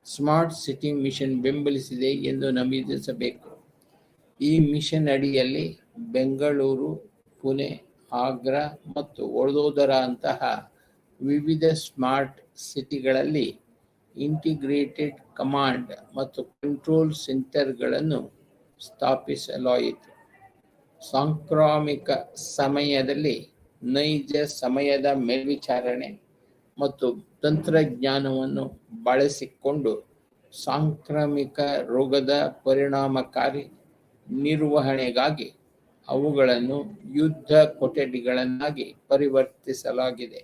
ಸ್ಮಾರ್ಟ್ ಸಿಟಿ ಮಿಷನ್ ಬೆಂಬಲಿಸಿದೆ ಎಂದು ನಮೂದಿಸಬೇಕು. ಈ ಮಿಷನ್ ಅಡಿಯಲ್ಲಿ ಬೆಂಗಳೂರು, ಪುಣೆ, ಆಗ್ರಾ ಮತ್ತು ವಡೋದರ ಅಂತಹ ವಿವಿಧ ಸ್ಮಾರ್ಟ್ ಸಿಟಿಗಳಲ್ಲಿ ಇಂಟಿಗ್ರೇಟೆಡ್ ಕಮಾಂಡ್ ಮತ್ತು ಕಂಟ್ರೋಲ್ ಸೆಂಟರ್ಗಳನ್ನು ಸ್ಥಾಪಿಸಲಾಯಿತು. ಸಾಂಕ್ರಾಮಿಕ ಸಮಯದಲ್ಲಿ ನೈಜ ಸಮಯದ ಮೇಲ್ವಿಚಾರಣೆ ಮತ್ತು ತಂತ್ರಜ್ಞಾನವನ್ನು ಬಳಸಿಕೊಂಡು ಸಾಂಕ್ರಾಮಿಕ ರೋಗದ ಪರಿಣಾಮಕಾರಿ ನಿರ್ವಹಣೆಗಾಗಿ ಅವುಗಳನ್ನು ಯುದ್ಧ ಕೊಠಡಿಗಳನ್ನಾಗಿ ಪರಿವರ್ತಿಸಲಾಗಿದೆ.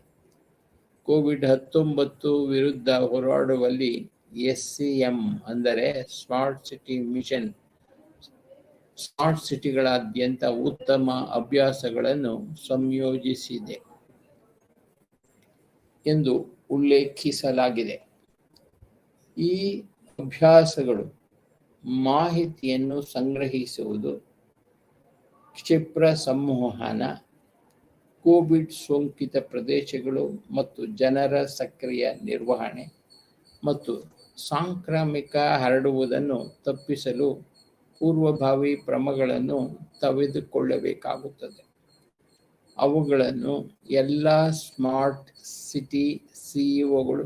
ಕೋವಿಡ್-19 ವಿರುದ್ಧ ಹೋರಾಡುವಲ್ಲಿ SCM ಅಂದರೆ ಸ್ಮಾರ್ಟ್ ಸಿಟಿ ಮಿಷನ್ ಸ್ಮಾರ್ಟ್ ಸಿಟಿಗಳಾದ್ಯಂತ ಉತ್ತಮ ಅಭ್ಯಾಸಗಳನ್ನು ಸಂಯೋಜಿಸಿದೆ ಎಂದು ಉಲ್ಲೇಖಿಸಲಾಗಿದೆ. ಈ ಅಭ್ಯಾಸಗಳು ಮಾಹಿತಿಯನ್ನು ಸಂಗ್ರಹಿಸುವುದು, ಕ್ಷಿಪ್ರ ಸಂವಹನ, ಕೋವಿಡ್ ಸೋಂಕಿತ ಪ್ರದೇಶಗಳು ಮತ್ತು ಜನರ ಸಕ್ರಿಯ ನಿರ್ವಹಣೆ ಮತ್ತು ಸಾಂಕ್ರಾಮಿಕ ಹರಡುವುದನ್ನು ತಪ್ಪಿಸಲು ಪೂರ್ವಭಾವಿ ಕ್ರಮಗಳನ್ನು ತೆಗೆದುಕೊಳ್ಳಬೇಕಾಗುತ್ತದೆ. ಅವುಗಳನ್ನು ಎಲ್ಲ ಸ್ಮಾರ್ಟ್ ಸಿಟಿ ಸಿಇಒಗಳು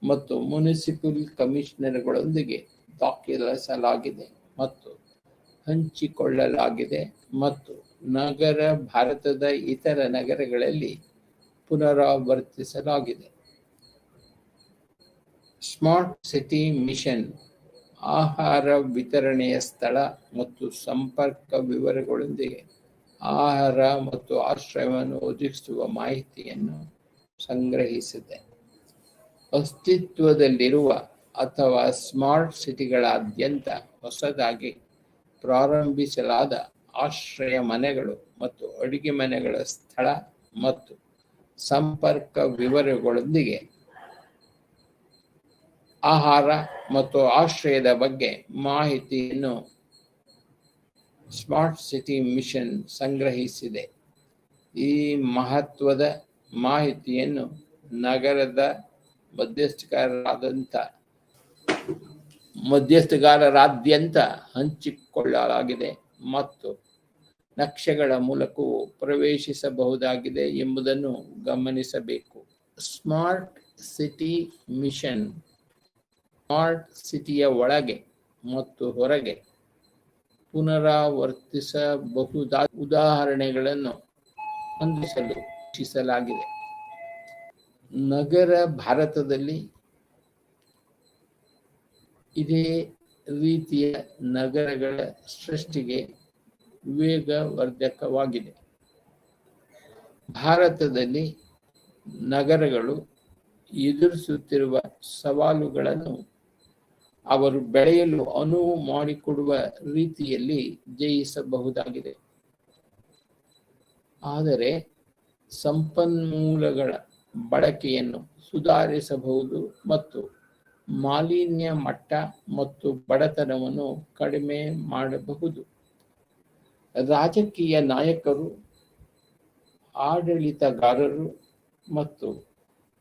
ಮತ್ತು ಮುನಿಸಿಪಲ್ ಕಮಿಷನರ್ಗಳೊಂದಿಗೆ ದಾಖಲಿಸಲಾಗಿದೆ ಮತ್ತು ಹಂಚಿಕೊಳ್ಳಲಾಗಿದೆ ಮತ್ತು ನಗರ ಭಾರತದ ಇತರ ನಗರಗಳಲ್ಲಿ ಪುನರಾವರ್ತಿಸಲಾಗಿದೆ. ಸ್ಮಾರ್ಟ್ ಸಿಟಿ ಮಿಷನ್ ಆಹಾರ ವಿತರಣೆಯ ಸ್ಥಳ ಮತ್ತು ಸಂಪರ್ಕ ವಿವರಗಳೊಂದಿಗೆ ಆಹಾರ ಮತ್ತು ಆಶ್ರಯವನ್ನು ಒದಗಿಸುವ ಮಾಹಿತಿಯನ್ನು ಸಂಗ್ರಹಿಸಿದೆ. ಅಸ್ತಿತ್ವದಲ್ಲಿರುವ ಅಥವಾ ಸ್ಮಾರ್ಟ್ ಸಿಟಿಗಳಾದ್ಯಂತ ಹೊಸದಾಗಿ ಪ್ರಾರಂಭಿಸಲಾದ ಆಶ್ರಯ ಮನೆಗಳು ಮತ್ತು ಅಡುಗೆ ಮನೆಗಳ ಸ್ಥಳ ಮತ್ತು ಸಂಪರ್ಕ ವಿವರಗಳೊಂದಿಗೆ ಆಹಾರ ಮತ್ತು ಆಶ್ರಯದ ಬಗ್ಗೆ ಮಾಹಿತಿಯನ್ನು ಸ್ಮಾರ್ಟ್ ಸಿಟಿ ಮಿಷನ್ ಸಂಗ್ರಹಿಸಿದೆ. ಈ ಮಹತ್ವದ ಮಾಹಿತಿಯನ್ನು ನಗರದ ಮಧ್ಯಸ್ಥಗಾರರಾದ್ಯಂತ ಹಂಚಿಕೊಳ್ಳಲಾಗಿದೆ ಮತ್ತು ನಕ್ಷೆಗಳ ಮೂಲಕವೂ ಪ್ರವೇಶಿಸಬಹುದಾಗಿದೆ ಎಂಬುದನ್ನು ಗಮನಿಸಬೇಕು. ಸ್ಮಾರ್ಟ್ ಸಿಟಿ ಮಿಷನ್ ಸ್ಮಾರ್ಟ್ ಸಿಟಿಯ ಒಳಗೆ ಮತ್ತು ಹೊರಗೆ ಪುನರಾವರ್ತಿಸಬಹುದಾದ ಉದಾಹರಣೆಗಳನ್ನು ಹೊಂದಿಸಲು ಇಚ್ಛಿಸಲಾಗಿದೆ. ನಗರ ಭಾರತದಲ್ಲಿ ಇದೇ ರೀತಿಯ ನಗರಗಳ ಸೃಷ್ಟಿಗೆ ವೇಗವರ್ಧಕವಾಗಿದೆ. ಭಾರತದಲ್ಲಿ ನಗರಗಳು ಎದುರಿಸುತ್ತಿರುವ ಸವಾಲುಗಳನ್ನು ಅವರು ಬೆಳೆಯಲು ಅನುವು ಮಾಡಿಕೊಡುವ ರೀತಿಯಲ್ಲಿ ಜಯಿಸಬಹುದಾಗಿದೆ. ಆದರೆ ಸಂಪನ್ಮೂಲಗಳ ಬಳಕೆಯನ್ನು ಸುಧಾರಿಸಬಹುದು ಮತ್ತು ಮಾಲಿನ್ಯ ಮಟ್ಟ ಮತ್ತು ಬಡತನವನ್ನು ಕಡಿಮೆ ಮಾಡಬಹುದು. ರಾಜಕೀಯ ನಾಯಕರು, ಆಡಳಿತಗಾರರು ಮತ್ತು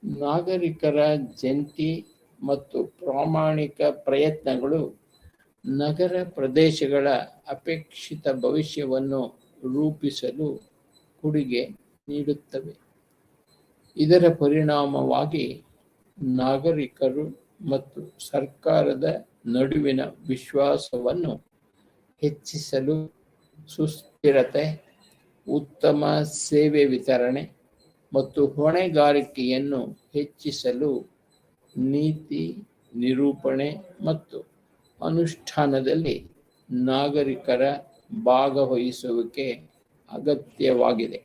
ನಾಗರಿಕರ ಜಂಟಿ ಮತ್ತು ಪ್ರಾಮಾಣಿಕ ಪ್ರಯತ್ನಗಳು ನಗರ ಪ್ರದೇಶಗಳ ಅಪೇಕ್ಷಿತ ಭವಿಷ್ಯವನ್ನು ರೂಪಿಸಲು ಕೊಡುಗೆ ನೀಡುತ್ತವೆ. ಇದರ ಪರಿಣಾಮವಾಗಿ ನಾಗರಿಕರು ಮತ್ತು ಸರ್ಕಾರದ ನಡುವಿನ ವಿಶ್ವಾಸವನ್ನು ಹೆಚ್ಚಿಸಲು ಸುಸ್ಥಿರತೆ, ಉತ್ತಮ ಸೇವೆ ವಿತರಣೆ ಮತ್ತು ಹೊಣೆಗಾರಿಕೆಯನ್ನು ಹೆಚ್ಚಿಸಲು ನೀತಿ ನಿರೂಪಣೆ ಮತ್ತು ಅನುಷ್ಠಾನದಲ್ಲಿ ನಾಗರಿಕರ ಭಾಗವಹಿಸುವಿಕೆ ಅಗತ್ಯವಾಗಿದೆ.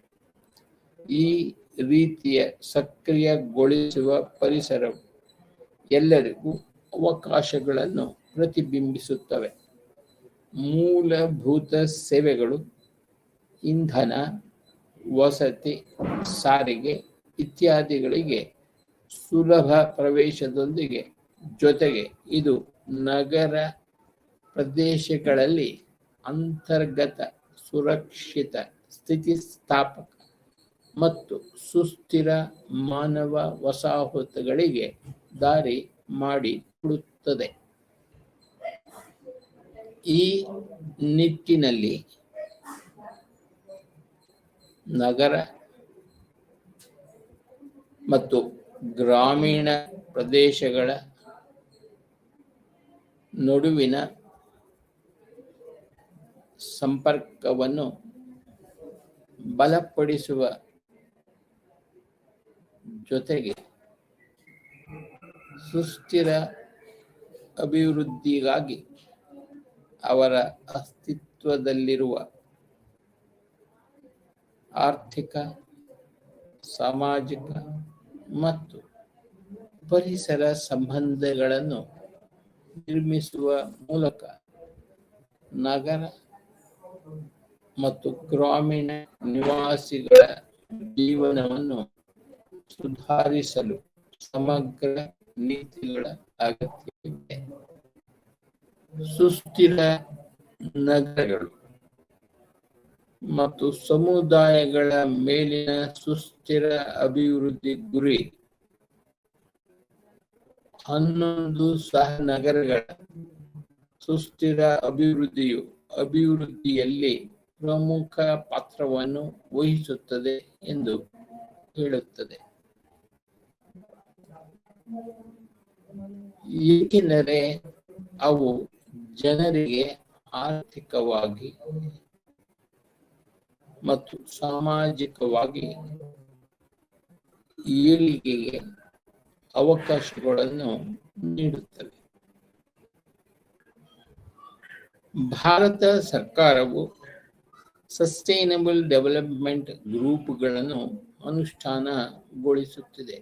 ಈ ರೀತಿಯ ಸಕ್ರಿಯಗೊಳಿಸುವ ಪರಿಸರವು ಎಲ್ಲರಿಗೂ ಅವಕಾಶಗಳನ್ನು ಪ್ರತಿಬಿಂಬಿಸುತ್ತವೆ. ಮೂಲಭೂತ ಸೇವೆಗಳು, ಇಂಧನ, ವಸತಿ, ಸಾರಿಗೆ ಇತ್ಯಾದಿಗಳಿಗೆ ಸುಲಭ ಪ್ರವೇಶದೊಂದಿಗೆ ಜೊತೆಗೆ ಇದು ನಗರ ಪ್ರದೇಶಗಳಲ್ಲಿ ಅಂತರ್ಗತ ಸುರಕ್ಷಿತ ಸ್ಥಿತಿಸ್ಥಾಪಕ ಮತ್ತು ಸುಸ್ಥಿರ ಮಾನವ ವಸಾಹತುಗಳಿಗೆ ದಾರಿ ಮಾಡಿಕೊಡುತ್ತದೆ. ಈ ನಿಟ್ಟಿನಲ್ಲಿ ನಗರ ಮತ್ತು ಗ್ರಾಮೀಣ ಪ್ರದೇಶಗಳ ನಡುವಿನ ಸಂಪರ್ಕವನ್ನು ಬಲಪಡಿಸುವ ಜೊತೆಗೆ ಸುಸ್ಥಿರ ಅಭಿವೃದ್ಧಿಗಾಗಿ ಅವರ ಅಸ್ತಿತ್ವದಲ್ಲಿರುವ ಆರ್ಥಿಕ, ಸಾಮಾಜಿಕ ಮತ್ತು ಪರಿಸರ ಸಂಬಂಧಗಳನ್ನು ನಿರ್ಮಿಸುವ ಮೂಲಕ ನಗರ ಮತ್ತು ಗ್ರಾಮೀಣ ನಿವಾಸಿಗಳ ಜೀವನವನ್ನು ಸುಧಾರಿಸಲು ಸಮಗ್ರ ನೀತಿಗಳ ಅಗತ್ಯವಿದೆ. ಸುಸ್ಥಿರ ನಗರಗಳು ಮತ್ತು ಸಮುದಾಯಗಳ ಮೇಲಿನ ಸುಸ್ಥಿರ ಅಭಿವೃದ್ಧಿ ಗುರಿ 11 ಸಹ ನಗರಗಳ ಸುಸ್ಥಿರ ಅಭಿವೃದ್ಧಿಯಲ್ಲಿ ಪ್ರಮುಖ ಪಾತ್ರವನ್ನು ವಹಿಸುತ್ತದೆ ಎಂದು ಹೇಳುತ್ತದೆ. ಏಕೆಂದರೆ ಅವು ಜನರಿಗೆ ಆರ್ಥಿಕವಾಗಿ ಮತ್ತು ಸಾಮಾಜಿಕವಾಗಿ ಏಳಿಗೆಗೆ ಅವಕಾಶಗಳನ್ನು ನೀಡುತ್ತವೆ. ಭಾರತ ಸರ್ಕಾರವು ಸಸ್ಟೈನಬಲ್ ಡೆವಲಪ್ಮೆಂಟ್ ಗ್ರೂಪ್ಗಳನ್ನು ಅನುಷ್ಠಾನಗೊಳಿಸುತ್ತಿದೆ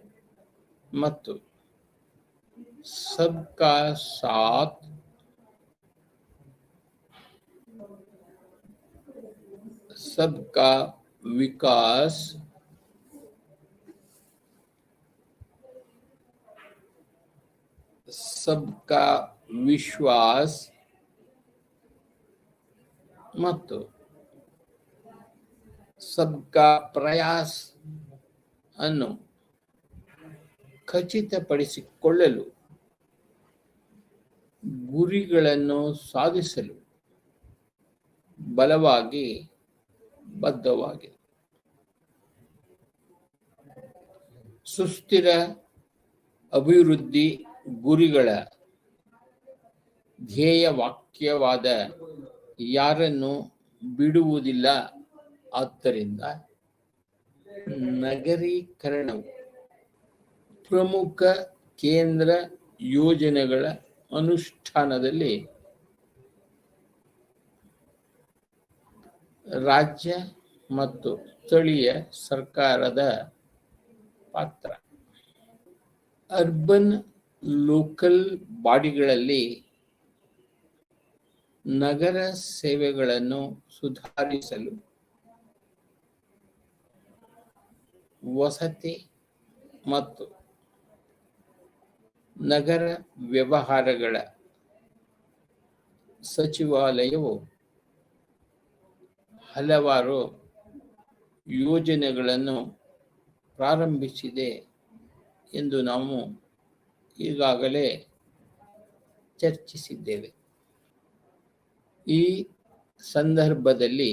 ಮತ್ತು ಸಬ್ಕಾ ಸಾಥ್, ಸಬ್ಕಾ ವಿಕಾಸ್, ಸಬ್ಕಾ ವಿಶ್ವಾಸ್ ಮತ್ತು ಸಬ್ಕಾ ಪ್ರಯಾಸ್ ಅನ್ನು ಖಚಿತಪಡಿಸಿಕೊಳ್ಳಲು ಗುರಿಗಳನ್ನು ಸಾಧಿಸಲು ಬಲವಾಗಿ ಬದ್ಧವಾಗಿದೆ. ಸುಸ್ಥಿರ ಅಭಿವೃದ್ಧಿ ಗುರಿಗಳ ಧ್ಯೇಯ ವಾಕ್ಯವಾದ ಯಾರನ್ನು ಬಿಡುವುದಿಲ್ಲ. ಆದ್ದರಿಂದ ನಗರೀಕರಣವು ಪ್ರಮುಖ ಕೇಂದ್ರ ಯೋಜನೆಗಳ ಅನುಷ್ಠಾನದಲ್ಲಿ ರಾಜ್ಯ ಮತ್ತು ಸ್ಥಳೀಯ ಸರ್ಕಾರದ ಪಾತ್ರ. ಅರ್ಬನ್ ಲೋಕಲ್ ಬಾಡಿಗಳಲ್ಲಿ ನಗರ ಸೇವೆಗಳನ್ನು ಸುಧಾರಿಸಲು ವಸತಿ ಮತ್ತು ನಗರ ವ್ಯವಹಾರಗಳ ಸಚಿವಾಲಯವು ಹಲವಾರು ಯೋಜನೆಗಳನ್ನು ಪ್ರಾರಂಭಿಸಿದೆ ಎಂದು ನಾವು ಈಗಾಗಲೇ ಚರ್ಚಿಸಿದ್ದೇವೆ. ಈ ಸಂದರ್ಭದಲ್ಲಿ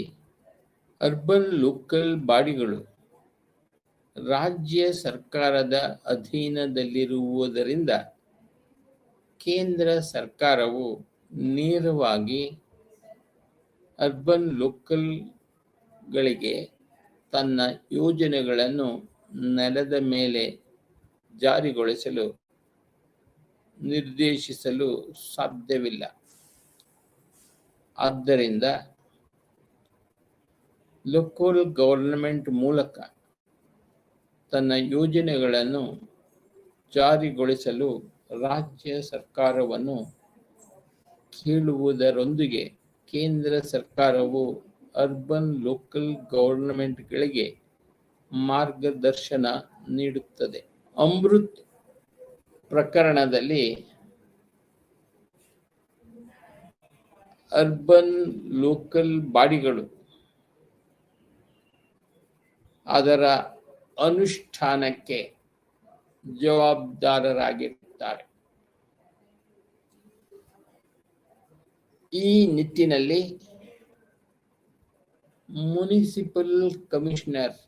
ಅರ್ಬನ್ ಲೋಕಲ್ ಬಾಡಿಗಳು ರಾಜ್ಯ ಸರ್ಕಾರದ ಅಧೀನದಲ್ಲಿರುವುದರಿಂದ ಕೇಂದ್ರ ಸರ್ಕಾರವು ನೇರವಾಗಿ ಅರ್ಬನ್ ಲೋಕಲ್ಗಳಿಗೆ ತನ್ನ ಯೋಜನೆಗಳನ್ನು ನೆಲದ ಮೇಲೆ ಜಾರಿಗೊಳಿಸಲು ನಿರ್ದೇಶಿಸಲು ಸಾಧ್ಯವಿಲ್ಲ. ಆದ್ದರಿಂದ ಲೋಕಲ್ ಗವರ್ನಮೆಂಟ್ ಮೂಲಕ ತನ್ನ ಯೋಜನೆಗಳನ್ನು ಜಾರಿಗೊಳಿಸಲು ರಾಜ್ಯ ಸರ್ಕಾರವನ್ನು ಕೇಳುವುದರೊಂದಿಗೆ ಕೇಂದ್ರ ಸರ್ಕಾರವು ಅರ್ಬನ್ ಲೋಕಲ್ ಗವರ್ನಮೆಂಟ್ಗಳಿಗೆ ಮಾರ್ಗದರ್ಶನ ನೀಡುತ್ತದೆ. ಅಮೃತ್ ಪ್ರಕರಣದಲ್ಲಿ ಅರ್ಬನ್ ಲೋಕಲ್ ಬಾಡಿಗಳು ಅದರ ಅನುಷ್ಠಾನಕ್ಕೆ ಜವಾಬ್ದಾರರಾಗಿರುತ್ತಾರೆ. ಈ ನಿಟ್ಟಿನಲ್ಲಿ ಮುನಿಸಿಪಲ್ ಕಮಿಷನರ್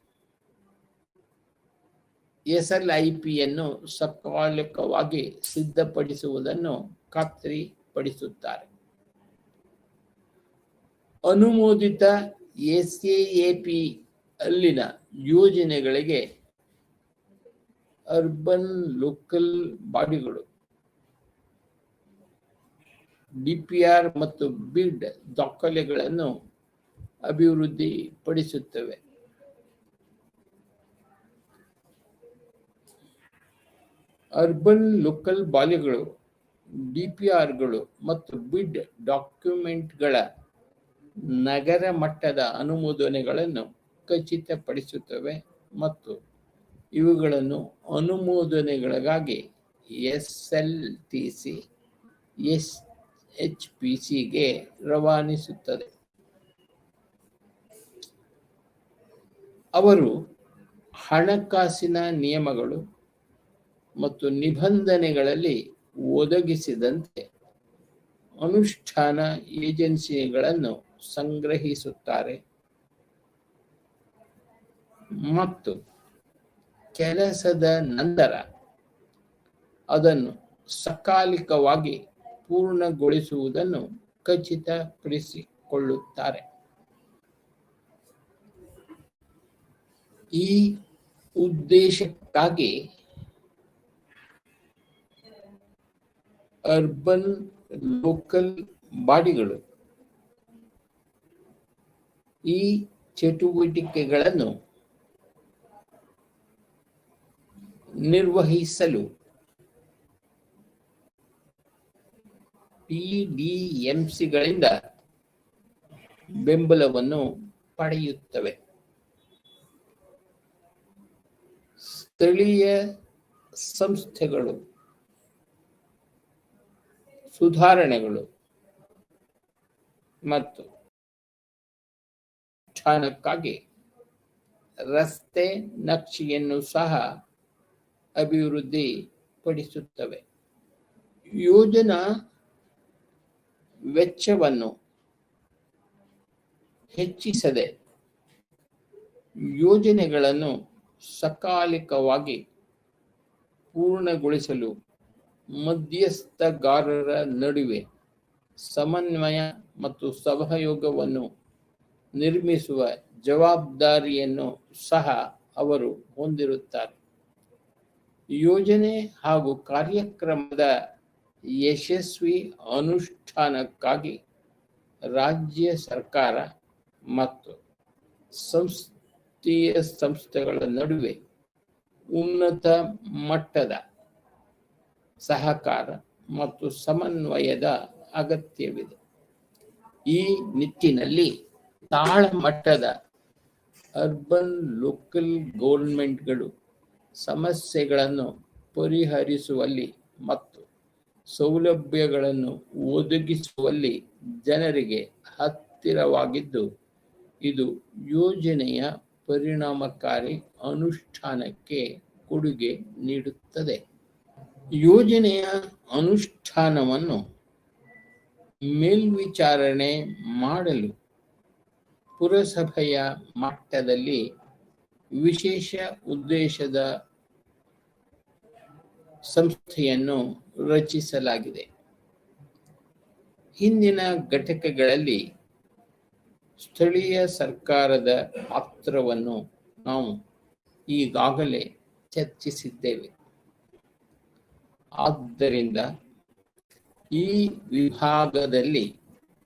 SLIPಯನ್ನು ಸಕಾಲಿಕವಾಗಿ ಸಿದ್ಧಪಡಿಸುವುದನ್ನು ಖಾತ್ರಿಪಡಿಸುತ್ತಾರೆ. ಅನುಮೋದಿತ SAAP ಅಲ್ಲಿನ ಯೋಜನೆಗಳಿಗೆ ಅರ್ಬನ್ ಲೋಕಲ್ ಬಾಡಿಗಳು DPR ಮತ್ತು ಬಿಡ್ ದಾಖಲೆಗಳನ್ನು ಅಭಿವೃದ್ಧಿಪಡಿಸುತ್ತವೆ. ಅರ್ಬನ್ ಲೋಕಲ್ ಬಾಡಿಗಳು DPRಗಳು ಮತ್ತು ಬಿಡ್ ಡಾಕ್ಯುಮೆಂಟ್ಗಳ ನಗರ ಮಟ್ಟದ ಅನುಮೋದನೆಗಳನ್ನು ಖಚಿತಪಡಿಸುತ್ತವೆ ಮತ್ತು ಇವುಗಳನ್ನು ಅನುಮೋದನೆಗಳಿಗಾಗಿ SLTC HPCಗೆ ರವಾನಿಸುತ್ತದೆ. ಅವರು ಹಣಕಾಸಿನ ನಿಯಮಗಳು ಮತ್ತು ನಿಬಂಧನೆಗಳಲ್ಲಿ ಒದಗಿಸಿದಂತೆ ಅನುಷ್ಠಾನ ಏಜೆನ್ಸಿಗಳನ್ನು ಸಂಗ್ರಹಿಸುತ್ತಾರೆ ಮತ್ತು ಕೆಲಸದ ನಂತರ ಅದನ್ನು ಸಕಾಲಿಕವಾಗಿ ಪೂರ್ಣಗೊಳಿಸುವುದನ್ನು ಖಚಿತಪಡಿಸಿಕೊಳ್ಳುತ್ತಾರೆ. ಈ ಉದ್ದೇಶಕ್ಕಾಗಿ ಅರ್ಬನ್ ಲೋಕಲ್ ಬಾಡಿಗಳು ಈ ಚಟುವಟಿಕೆಗಳನ್ನು ನಿರ್ವಹಿಸಲು PDMCಗಳಿಂದ ಬೆಂಬಲವನ್ನು ಪಡೆಯುತ್ತವೆ. ಸ್ಥಳೀಯ ಸಂಸ್ಥೆಗಳು ಸುಧಾರಣೆಗಳು ಮತ್ತು ಅನುಷ್ಠಾನಕ್ಕಾಗಿ ರಸ್ತೆ ನಕ್ಷೆಯನ್ನು ಸಹ ಅಭಿವೃದ್ಧಿಪಡಿಸುತ್ತವೆ. ಯೋಜನಾ ವೆಚ್ಚವನ್ನು ಹೆಚ್ಚಿಸದೆ ಯೋಜನೆಗಳನ್ನು ಸಕಾಲಿಕವಾಗಿ ಪೂರ್ಣಗೊಳಿಸಲು ಮಧ್ಯಸ್ಥಗಾರರ ನಡುವೆ ಸಮನ್ವಯ ಮತ್ತು ಸಹಯೋಗವನ್ನು ನಿರ್ಮಿಸುವ ಜವಾಬ್ದಾರಿಯನ್ನು ಸಹ ಅವರು ಹೊಂದಿರುತ್ತಾರೆ. ಯೋಜನೆ ಹಾಗೂ ಕಾರ್ಯಕ್ರಮದ ಯಶಸ್ವಿ ಅನುಷ್ಠಾನಕ್ಕಾಗಿ ರಾಜ್ಯ ಸರ್ಕಾರ ಮತ್ತು ಸಂಸ್ಥೀಯ ಸಂಸ್ಥೆಗಳ ನಡುವೆ ಉನ್ನತ ಮಟ್ಟದ ಸಹಕಾರ ಮತ್ತು ಸಮನ್ವಯದ ಅಗತ್ಯವಿದೆ. ಈ ನಿಟ್ಟಿನಲ್ಲಿ ತಾಳಮಟ್ಟದ ಅರ್ಬನ್ ಲೋಕಲ್ ಗೌರ್ಮೆಂಟ್ಗಳು ಸಮಸ್ಯೆಗಳನ್ನು ಪರಿಹರಿಸುವಲ್ಲಿ ಮತ್ತು ಸೌಲಭ್ಯಗಳನ್ನು ಒದಗಿಸುವಲ್ಲಿ ಜನರಿಗೆ ಹತ್ತಿರವಾಗಿದ್ದು, ಇದು ಯೋಜನೆಯ ಪರಿಣಾಮಕಾರಿ ಅನುಷ್ಠಾನಕ್ಕೆ ಕೊಡುಗೆ ನೀಡುತ್ತದೆ. ಯೋಜನೆಯ ಅನುಷ್ಠಾನವನ್ನು ಮೇಲ್ವಿಚಾರಣೆ ಮಾಡಲು ಪುರಸಭೆಯ ಮಟ್ಟದಲ್ಲಿ ವಿಶೇಷ ಉದ್ದೇಶದ ಸಂಸ್ಥೆಯನ್ನು ರಚಿಸಲಾಗಿದೆ. ಹಿಂದಿನ ಘಟಕಗಳಲ್ಲಿ ಸ್ಥಳೀಯ ಸರ್ಕಾರದ ಪಾತ್ರವನ್ನು ನಾವು ಈಗಾಗಲೇ ಚರ್ಚಿಸಿದ್ದೇವೆ. ಆದ್ದರಿಂದ ಈ ವಿಭಾಗದಲ್ಲಿ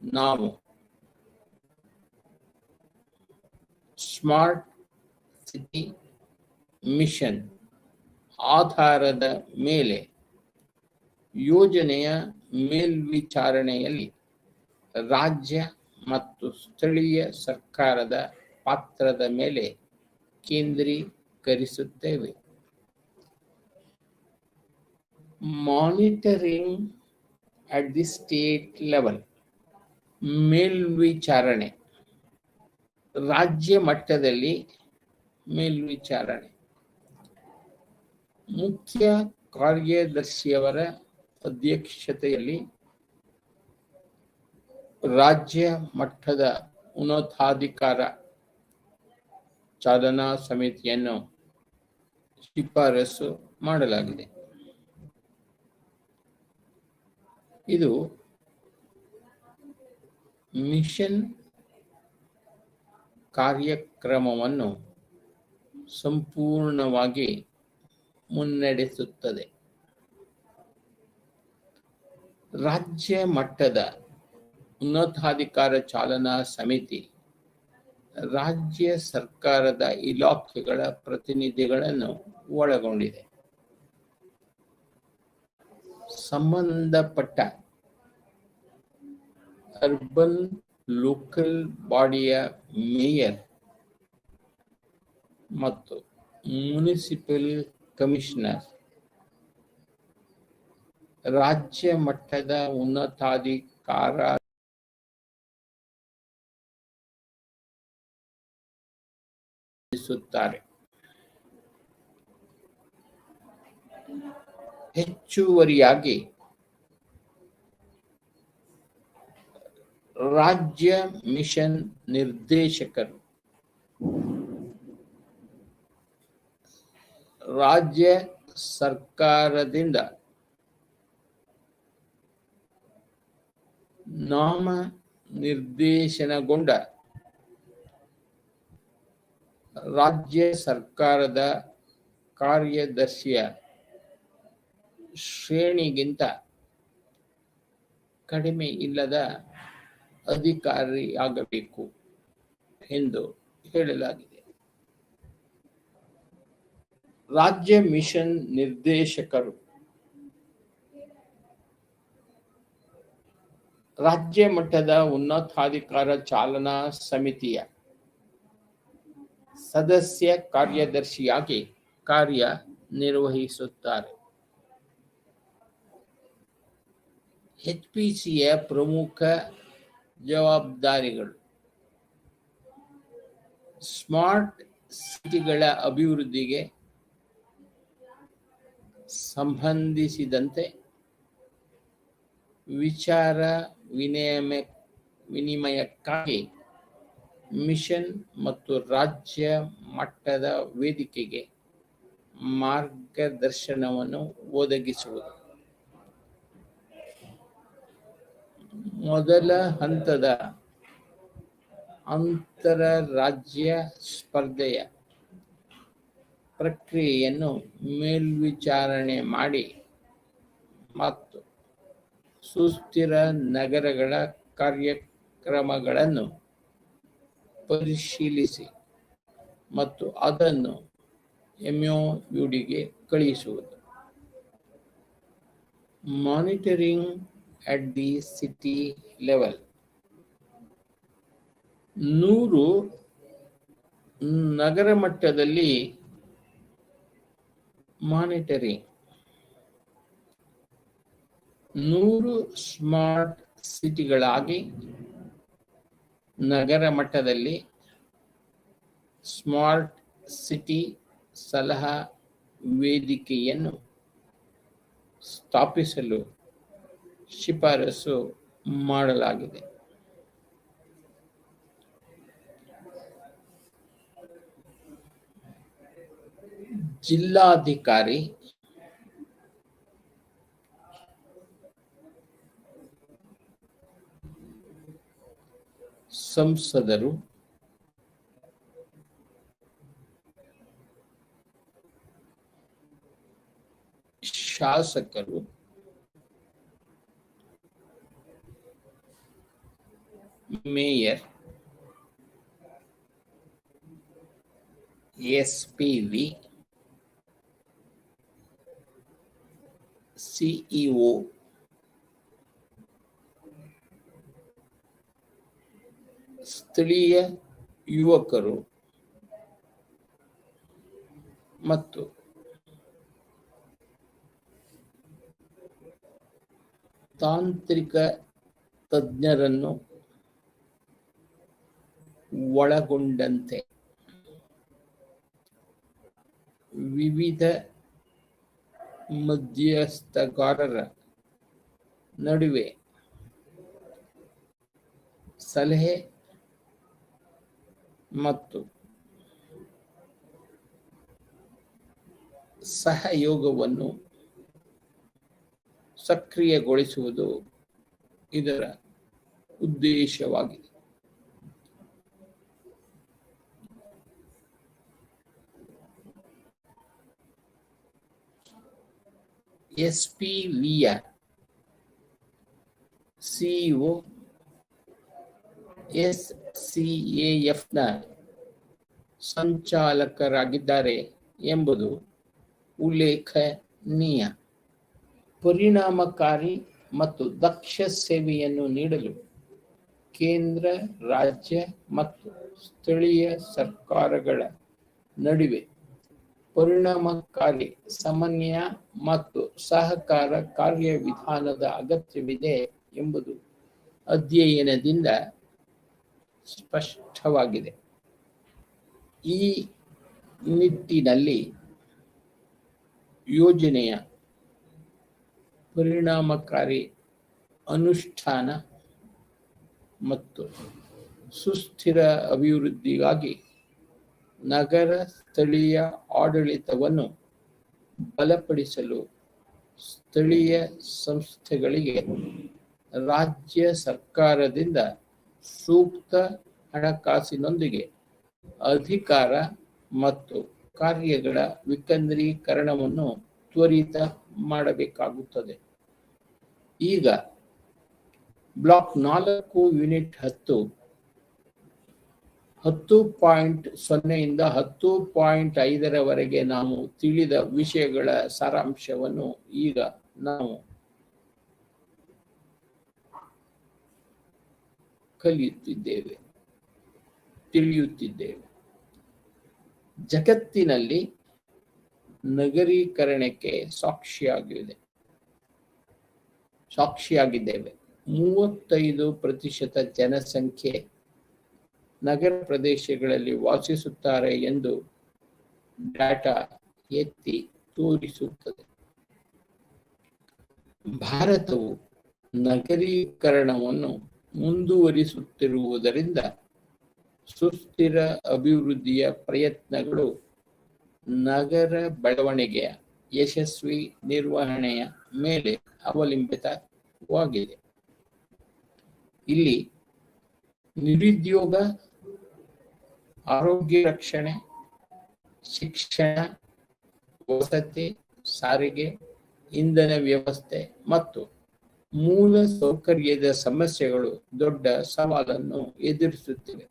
ನಾವು ಸ್ಮಾರ್ಟ್ ಸಿಟಿ ಮಿಷನ್ ಆಧಾರದ ಮೇಲೆ ಯೋಜನೆಯ ಮೇಲ್ವಿಚಾರಣೆಯಲ್ಲಿ ರಾಜ್ಯ ಮತ್ತು ಸ್ಥಳೀಯ ಸರ್ಕಾರದ ಪಾತ್ರದ ಮೇಲೆ ಕೇಂದ್ರೀಕರಿಸುತ್ತೇವೆ. Monitoring at the state level, ಮೇಲ್ವಿಚಾರಣೆ ರಾಜ್ಯ ಮಟ್ಟದಲ್ಲಿ ಮೇಲ್ವಿಚಾರಣೆ ಮುಖ್ಯ ಕಾರ್ಯದರ್ಶಿಯವರ ಅಧ್ಯಕ್ಷತೆಯಲ್ಲಿ ರಾಜ್ಯ ಮಟ್ಟದ ಉನ್ನತಾಧಿಕಾರ ಚಾಲನಾ ಸಮಿತಿಯನ್ನು ಶಿಫಾರಸು ಮಾಡಲಾಗಿದೆ. ಇದು ಮಿಷನ್ ಕಾರ್ಯಕ್ರಮವನ್ನು ಸಂಪೂರ್ಣವಾಗಿ ಮುನ್ನಡೆಸುತ್ತದೆ. ರಾಜ್ಯ ಮಟ್ಟದ ಉನ್ನತಾಧಿಕಾರ ಚಾಲನಾ ಸಮಿತಿ ರಾಜ್ಯ ಸರ್ಕಾರದ ಇಲಾಖೆಗಳ ಪ್ರತಿನಿಧಿಗಳನ್ನು ಒಳಗೊಂಡಿದೆ. ಸಂಬಂಧಪಟ್ಟ ಅರ್ಬನ್ ಲೋಕಲ್ ಬಾಡಿಯ ಮೇಯರ್ ಮತ್ತು ಮುನಿಸಿಪಲ್ ಕಮಿಷನರ್, ರಾಜ್ಯ ಮಟ್ಟದ ಉನ್ನತಾಧಿಕಾರ ಾರೆ. ಹೆಚ್ಚುವರಿಯಾಗಿ ರಾಜ್ಯ ಮಿಷನ್ ನಿರ್ದೇಶಕರು ರಾಜ್ಯ ಸರ್ಕಾರದಿಂದ ನಾಮ ನಿರ್ದೇಶನಗೊಂಡ ರಾಜ್ಯ ಸರ್ಕಾರದ ಕಾರ್ಯದರ್ಶಿಯ ಶ್ರೇಣಿಗಿಂತ ಕಡಿಮೆ ಇಲ್ಲದ ಅಧಿಕಾರಿಯಾಗಬೇಕು ಎಂದು ಹೇಳಲಾಗಿದೆ. ರಾಜ್ಯ ಮಿಷನ್ ನಿರ್ದೇಶಕರು ರಾಜ್ಯ ಮಟ್ಟದ ಉನ್ನತಾಧಿಕಾರ ಚಾಲನಾ ಸಮಿತಿಯ ಸದಸ್ಯ ಕಾರ್ಯದರ್ಶಿಯಾಗಿ ಕಾರ್ಯನಿರ್ವಹಿಸುತ್ತಾರೆ. HPCಯ ಪ್ರಮುಖ ಜವಾಬ್ದಾರಿಗಳು: ಸ್ಮಾರ್ಟ್ ಸಿಟಿಗಳ ಅಭಿವೃದ್ಧಿಗೆ ಸಂಬಂಧಿಸಿದಂತೆ ವಿಚಾರ ವಿನಿಮಯಕ್ಕಾಗಿ ಮಿಷನ್ ಮತ್ತು ರಾಜ್ಯ ಮಟ್ಟದ ವೇದಿಕೆಗೆ ಮಾರ್ಗದರ್ಶನವನ್ನು ಒದಗಿಸುವುದು. ಮೊದಲ ಹಂತದ ಅಂತರರಾಜ್ಯ ಸ್ಪರ್ಧೆಯ ಪ್ರಕ್ರಿಯೆಯನ್ನು ಮೇಲ್ವಿಚಾರಣೆ ಮಾಡಿ ಮತ್ತು ಸುಸ್ಥಿರ ನಗರಗಳ ಕಾರ್ಯಕ್ರಮಗಳನ್ನು ಪರಿಶೀಲಿಸಿ ಮತ್ತು ಅದನ್ನು MOUDಗೆ ಕಳುಹಿಸುವುದು. Monitoring at the city level. 100 ನಗರ ಮಟ್ಟದಲ್ಲಿ ಮಾನಿಟರಿಂಗ್, 100 ಸ್ಮಾರ್ಟ್ ಸಿಟಿಗಳಾಗಿ ನಗರ ಮಟ್ಟದಲ್ಲಿ ಸ್ಮಾರ್ಟ್ ಸಿಟಿ ಸಲಹಾ ವೇದಿಕೆಯನ್ನು ಸ್ಥಾಪಿಸಲು ಶಿಫಾರಸು ಮಾಡಲಾಗಿದೆ. ಜಿಲ್ಲಾಧಿಕಾರಿ ಸಂಸದರು ಶಾಸಕರು ಮೇಯರ್ SPV CEO ಸ್ಥಳೀಯ ಯುವಕರು ಮತ್ತು ತಾಂತ್ರಿಕ ತಜ್ಞರನ್ನು ಒಳಗೊಂಡಂತೆ ವಿವಿಧ ಮಧ್ಯಸ್ಥಗಾರರ ನಡುವೆ ಸಲಹೆ ಮತ್ತು ಸಹಯೋಗವನ್ನು ಸಕ್ರಿಯಗೊಳಿಸುವುದು ಇದರ ಉದ್ದೇಶವಾಗಿದೆ. SPVಯ ಸಿಇಒ SCAFನ ಸಂಚಾಲಕರಾಗಿದ್ದಾರೆ ಎಂಬುದು ಉಲ್ಲೇಖನೀಯ. ಪರಿಣಾಮಕಾರಿ ಮತ್ತು ದಕ್ಷ ಸೇವೆಯನ್ನು ನೀಡಲು ಕೇಂದ್ರ, ರಾಜ್ಯ ಮತ್ತು ಸ್ಥಳೀಯ ಸರ್ಕಾರಗಳ ನಡುವೆ ಪರಿಣಾಮಕಾರಿ ಸಮನ್ವಯ ಮತ್ತು ಸಹಕಾರ ಕಾರ್ಯವಿಧಾನದ ಅಗತ್ಯವಿದೆ ಎಂಬುದು ಅಧ್ಯಯನದಿಂದ ಸ್ಪಷ್ಟವಾಗಿದೆ. ಈ ನಿಟ್ಟಿನಲ್ಲಿ ಯೋಜನೆಯ ಪರಿಣಾಮಕಾರಿ ಅನುಷ್ಠಾನ ಮತ್ತು ಸುಸ್ಥಿರ ಅಭಿವೃದ್ಧಿಗಾಗಿ ನಗರ ಸ್ಥಳೀಯ ಆಡಳಿತವನ್ನು ಬಲಪಡಿಸಲು ಸ್ಥಳೀಯ ಸಂಸ್ಥೆಗಳಿಗೆ ರಾಜ್ಯ ಸರ್ಕಾರದಿಂದ ಸೂಕ್ತ ಹಣಕಾಸಿನೊಂದಿಗೆ ಅಧಿಕಾರ ಮತ್ತು ಕಾರ್ಯಗಳ ವಿಕೇಂದ್ರೀಕರಣವನ್ನು ತ್ವರಿತ ಮಾಡಬೇಕಾಗುತ್ತದೆ. ಈಗ ಬ್ಲಾಕ್ 4 ಯೂನಿಟ್ 10.0 ಇಂದ 10.5 ನಾವು ತಿಳಿದ ವಿಷಯಗಳ ಸಾರಾಂಶವನ್ನು ಈಗ ನಾವು ತಿಳಿಯುತ್ತಿದ್ದೇವೆ. ಜಗತ್ತಿನಲ್ಲಿ ನಗರೀಕರಣಕ್ಕೆ ಸಾಕ್ಷಿಯಾಗಿದ್ದೇವೆ. 35% ಜನಸಂಖ್ಯೆ ನಗರ ಪ್ರದೇಶಗಳಲ್ಲಿ ವಾಸಿಸುತ್ತಾರೆ ಎಂದು ಡಾಟಾ ಎತ್ತಿ ತೋರಿಸುತ್ತದೆ. ಭಾರತವು ನಗರೀಕರಣವನ್ನು ಮುಂದುವರಿಸುತ್ತಿರುವುದರಿಂದ ಸುಸ್ಥಿರ ಅಭಿವೃದ್ಧಿಯ ಪ್ರಯತ್ನಗಳು ನಗರ ಬೆಳವಣಿಗೆಯ ಯಶಸ್ವಿ ನಿರ್ವಹಣೆಯ ಮೇಲೆ ಅವಲಂಬಿತವಾಗಿದೆ. ಇಲ್ಲಿ ನಿರುದ್ಯೋಗ, ಆರೋಗ್ಯ ರಕ್ಷಣೆ, ಶಿಕ್ಷಣ, ವಸತಿ, ಸಾರಿಗೆ, ಇಂಧನ ವ್ಯವಸ್ಥೆ ಮತ್ತು ಮೂಲ ಸೌಕರ್ಯದ ಸಮಸ್ಯೆಗಳು ದೊಡ್ಡ ಸವಾಲನ್ನು ಎದುರಿಸುತ್ತಿವೆ.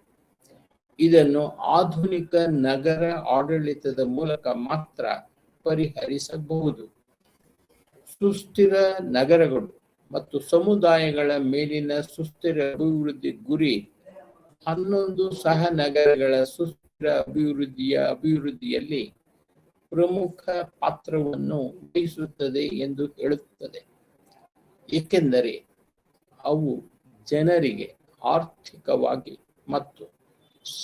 ಇದನ್ನು ಆಧುನಿಕ ನಗರ ಆಡಳಿತದ ಮೂಲಕ ಮಾತ್ರ ಪರಿಹರಿಸಬಹುದು. ಸುಸ್ಥಿರ ನಗರಗಳು ಮತ್ತು ಸಮುದಾಯಗಳ ಮೇಲಿನ ಸುಸ್ಥಿರ ಅಭಿವೃದ್ಧಿ ಗುರಿ 11 ಸಹ ನಗರಗಳ ಸುಸ್ಥಿರ ಅಭಿವೃದ್ಧಿಯಲ್ಲಿ ಪ್ರಮುಖ ಪಾತ್ರವನ್ನು ವಹಿಸುತ್ತದೆ ಎಂದು ಹೇಳುತ್ತದೆ. ಏಕೆಂದರೆ ಅವು ಜನರಿಗೆ ಆರ್ಥಿಕವಾಗಿ ಮತ್ತು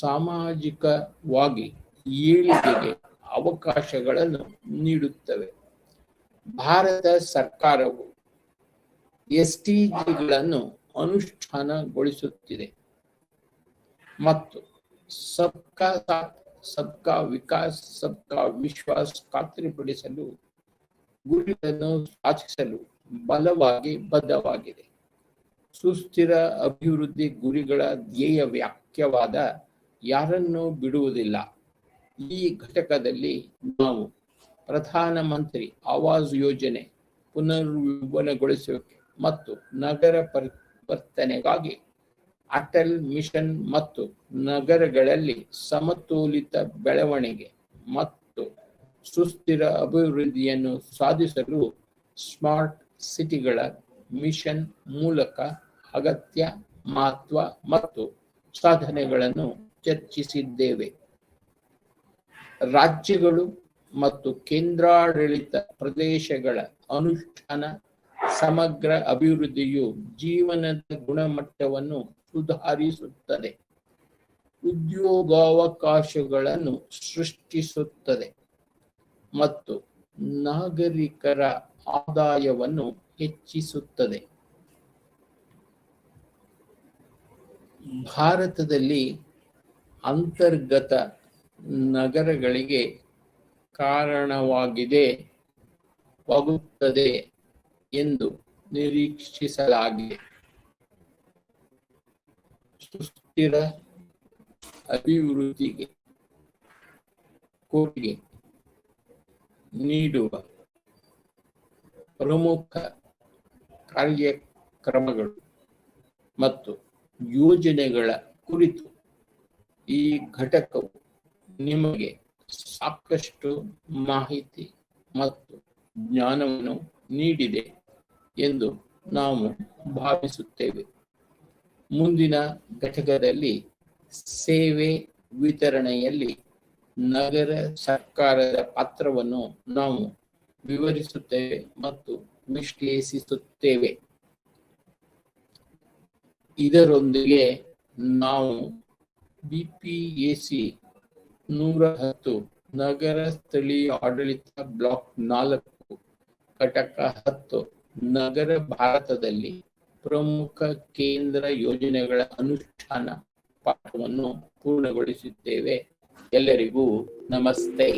ಸಾಮಾಜಿಕವಾಗಿ ಏಳಿಗೆಗೆ ಅವಕಾಶಗಳನ್ನು ನೀಡುತ್ತವೆ. ಭಾರತ ಸರ್ಕಾರವು SDGಗಳನ್ನು ಅನುಷ್ಠಾನಗೊಳಿಸುತ್ತಿದೆ ಮತ್ತು ಸಬ್ಕಾ ಸಾಥ್, ಸಬ್ಕಾ ವಿಕಾಸ್, ಸಬ್ಕಾ ವಿಶ್ವಾಸ್ ಖಾತ್ರಿಪಡಿಸಲು ಗುರಿಗಳನ್ನು ಸಾಧಿಸಲು ಬಲವಾಗಿ ಬದ್ಧವಾಗಿದೆ. ಸುಸ್ಥಿರ ಅಭಿವೃದ್ಧಿ ಗುರಿಗಳ ಧ್ಯೇಯ ವಾಕ್ಯವಾದ ಯಾರನ್ನೂ ಬಿಡುವುದಿಲ್ಲ. ಈ ಘಟಕದಲ್ಲಿ ನಾವು ಪ್ರಧಾನ ಮಂತ್ರಿ ಆವಾಸ್ ಯೋಜನೆ ಪುನರ್ವಿಭವನಗೊಳಿಸುವಿಕೆ ಮತ್ತು ನಗರ ಪರಿವರ್ತನೆಗಾಗಿ ಅಟಲ್ ಮಿಷನ್ ಮತ್ತು ನಗರಗಳಲ್ಲಿ ಸಮತೋಲಿತ ಬೆಳವಣಿಗೆ ಮತ್ತು ಸುಸ್ಥಿರ ಅಭಿವೃದ್ಧಿಯನ್ನು ಸಾಧಿಸಲು ಸ್ಮಾರ್ಟ್ ಸಿಟಿಗಳ ಮಿಷನ್ ಮೂಲಕ ಅಗತ್ಯ ಮಹತ್ವ ಮತ್ತು ಸಾಧನೆಗಳನ್ನು ಚರ್ಚಿಸಿದ್ದೇವೆ. ರಾಜ್ಯಗಳು ಮತ್ತು ಕೇಂದ್ರಾಡಳಿತ ಪ್ರದೇಶಗಳ ಅನುಷ್ಠಾನ ಸಮಗ್ರ ಅಭಿವೃದ್ಧಿಯು ಜೀವನದ ಗುಣಮಟ್ಟವನ್ನು ಸುಧಾರಿಸುತ್ತದೆ, ಉದ್ಯೋಗಾವಕಾಶಗಳನ್ನು ಸೃಷ್ಟಿಸುತ್ತದೆ ಮತ್ತು ನಾಗರಿಕರ ಆದಾಯವನ್ನು ಹೆಚ್ಚಿಸುತ್ತದೆ. ಭಾರತದಲ್ಲಿ ಅಂತರ್ಗತ ನಗರಗಳಿಗೆ ಕಾರಣವಾಗುತ್ತದೆ ಎಂದು ನಿರೀಕ್ಷಿಸಲಾಗಿದೆ. ಸುಸ್ಥಿರ ಅಭಿವೃದ್ಧಿಗೆ ಕೊಡುಗೆ ನೀಡುವ ಪ್ರಮುಖ ಕಾರ್ಯಕ್ರಮಗಳು ಮತ್ತು ಯೋಜನೆಗಳ ಕುರಿತು ಈ ಘಟಕವು ನಿಮಗೆ ಸಾಕಷ್ಟು ಮಾಹಿತಿ ಮತ್ತು ಜ್ಞಾನವನ್ನು ನೀಡಿದೆ ಎಂದು ನಾವು ಭಾವಿಸುತ್ತೇವೆ. ಮುಂದಿನ ಘಟಕದಲ್ಲಿ ಸೇವೆ ವಿತರಣೆಯಲ್ಲಿ ನಗರ ಸರ್ಕಾರದ ಪಾತ್ರವನ್ನು ನಾವು ವಿವರಿಸುತ್ತೇವೆ ಮತ್ತು ವಿಶ್ಲೇಷಿಸುತ್ತೇವೆ. ಇದರೊಂದಿಗೆ ನಾವು BPAC 110 ನಗರ ಸ್ಥಳೀಯ ಆಡಳಿತ ಬ್ಲಾಕ್ 4 ಘಟಕ 10 ನಗರ ಭಾರತದಲ್ಲಿ ಪ್ರಮುಖ ಕೇಂದ್ರ ಯೋಜನೆಗಳ ಅನುಷ್ಠಾನ ಪಾಠವನ್ನು ಪೂರ್ಣಗೊಳಿಸುತ್ತೇವೆ. ಎಲ್ಲರಿಗೂ ನಮಸ್ತೆ.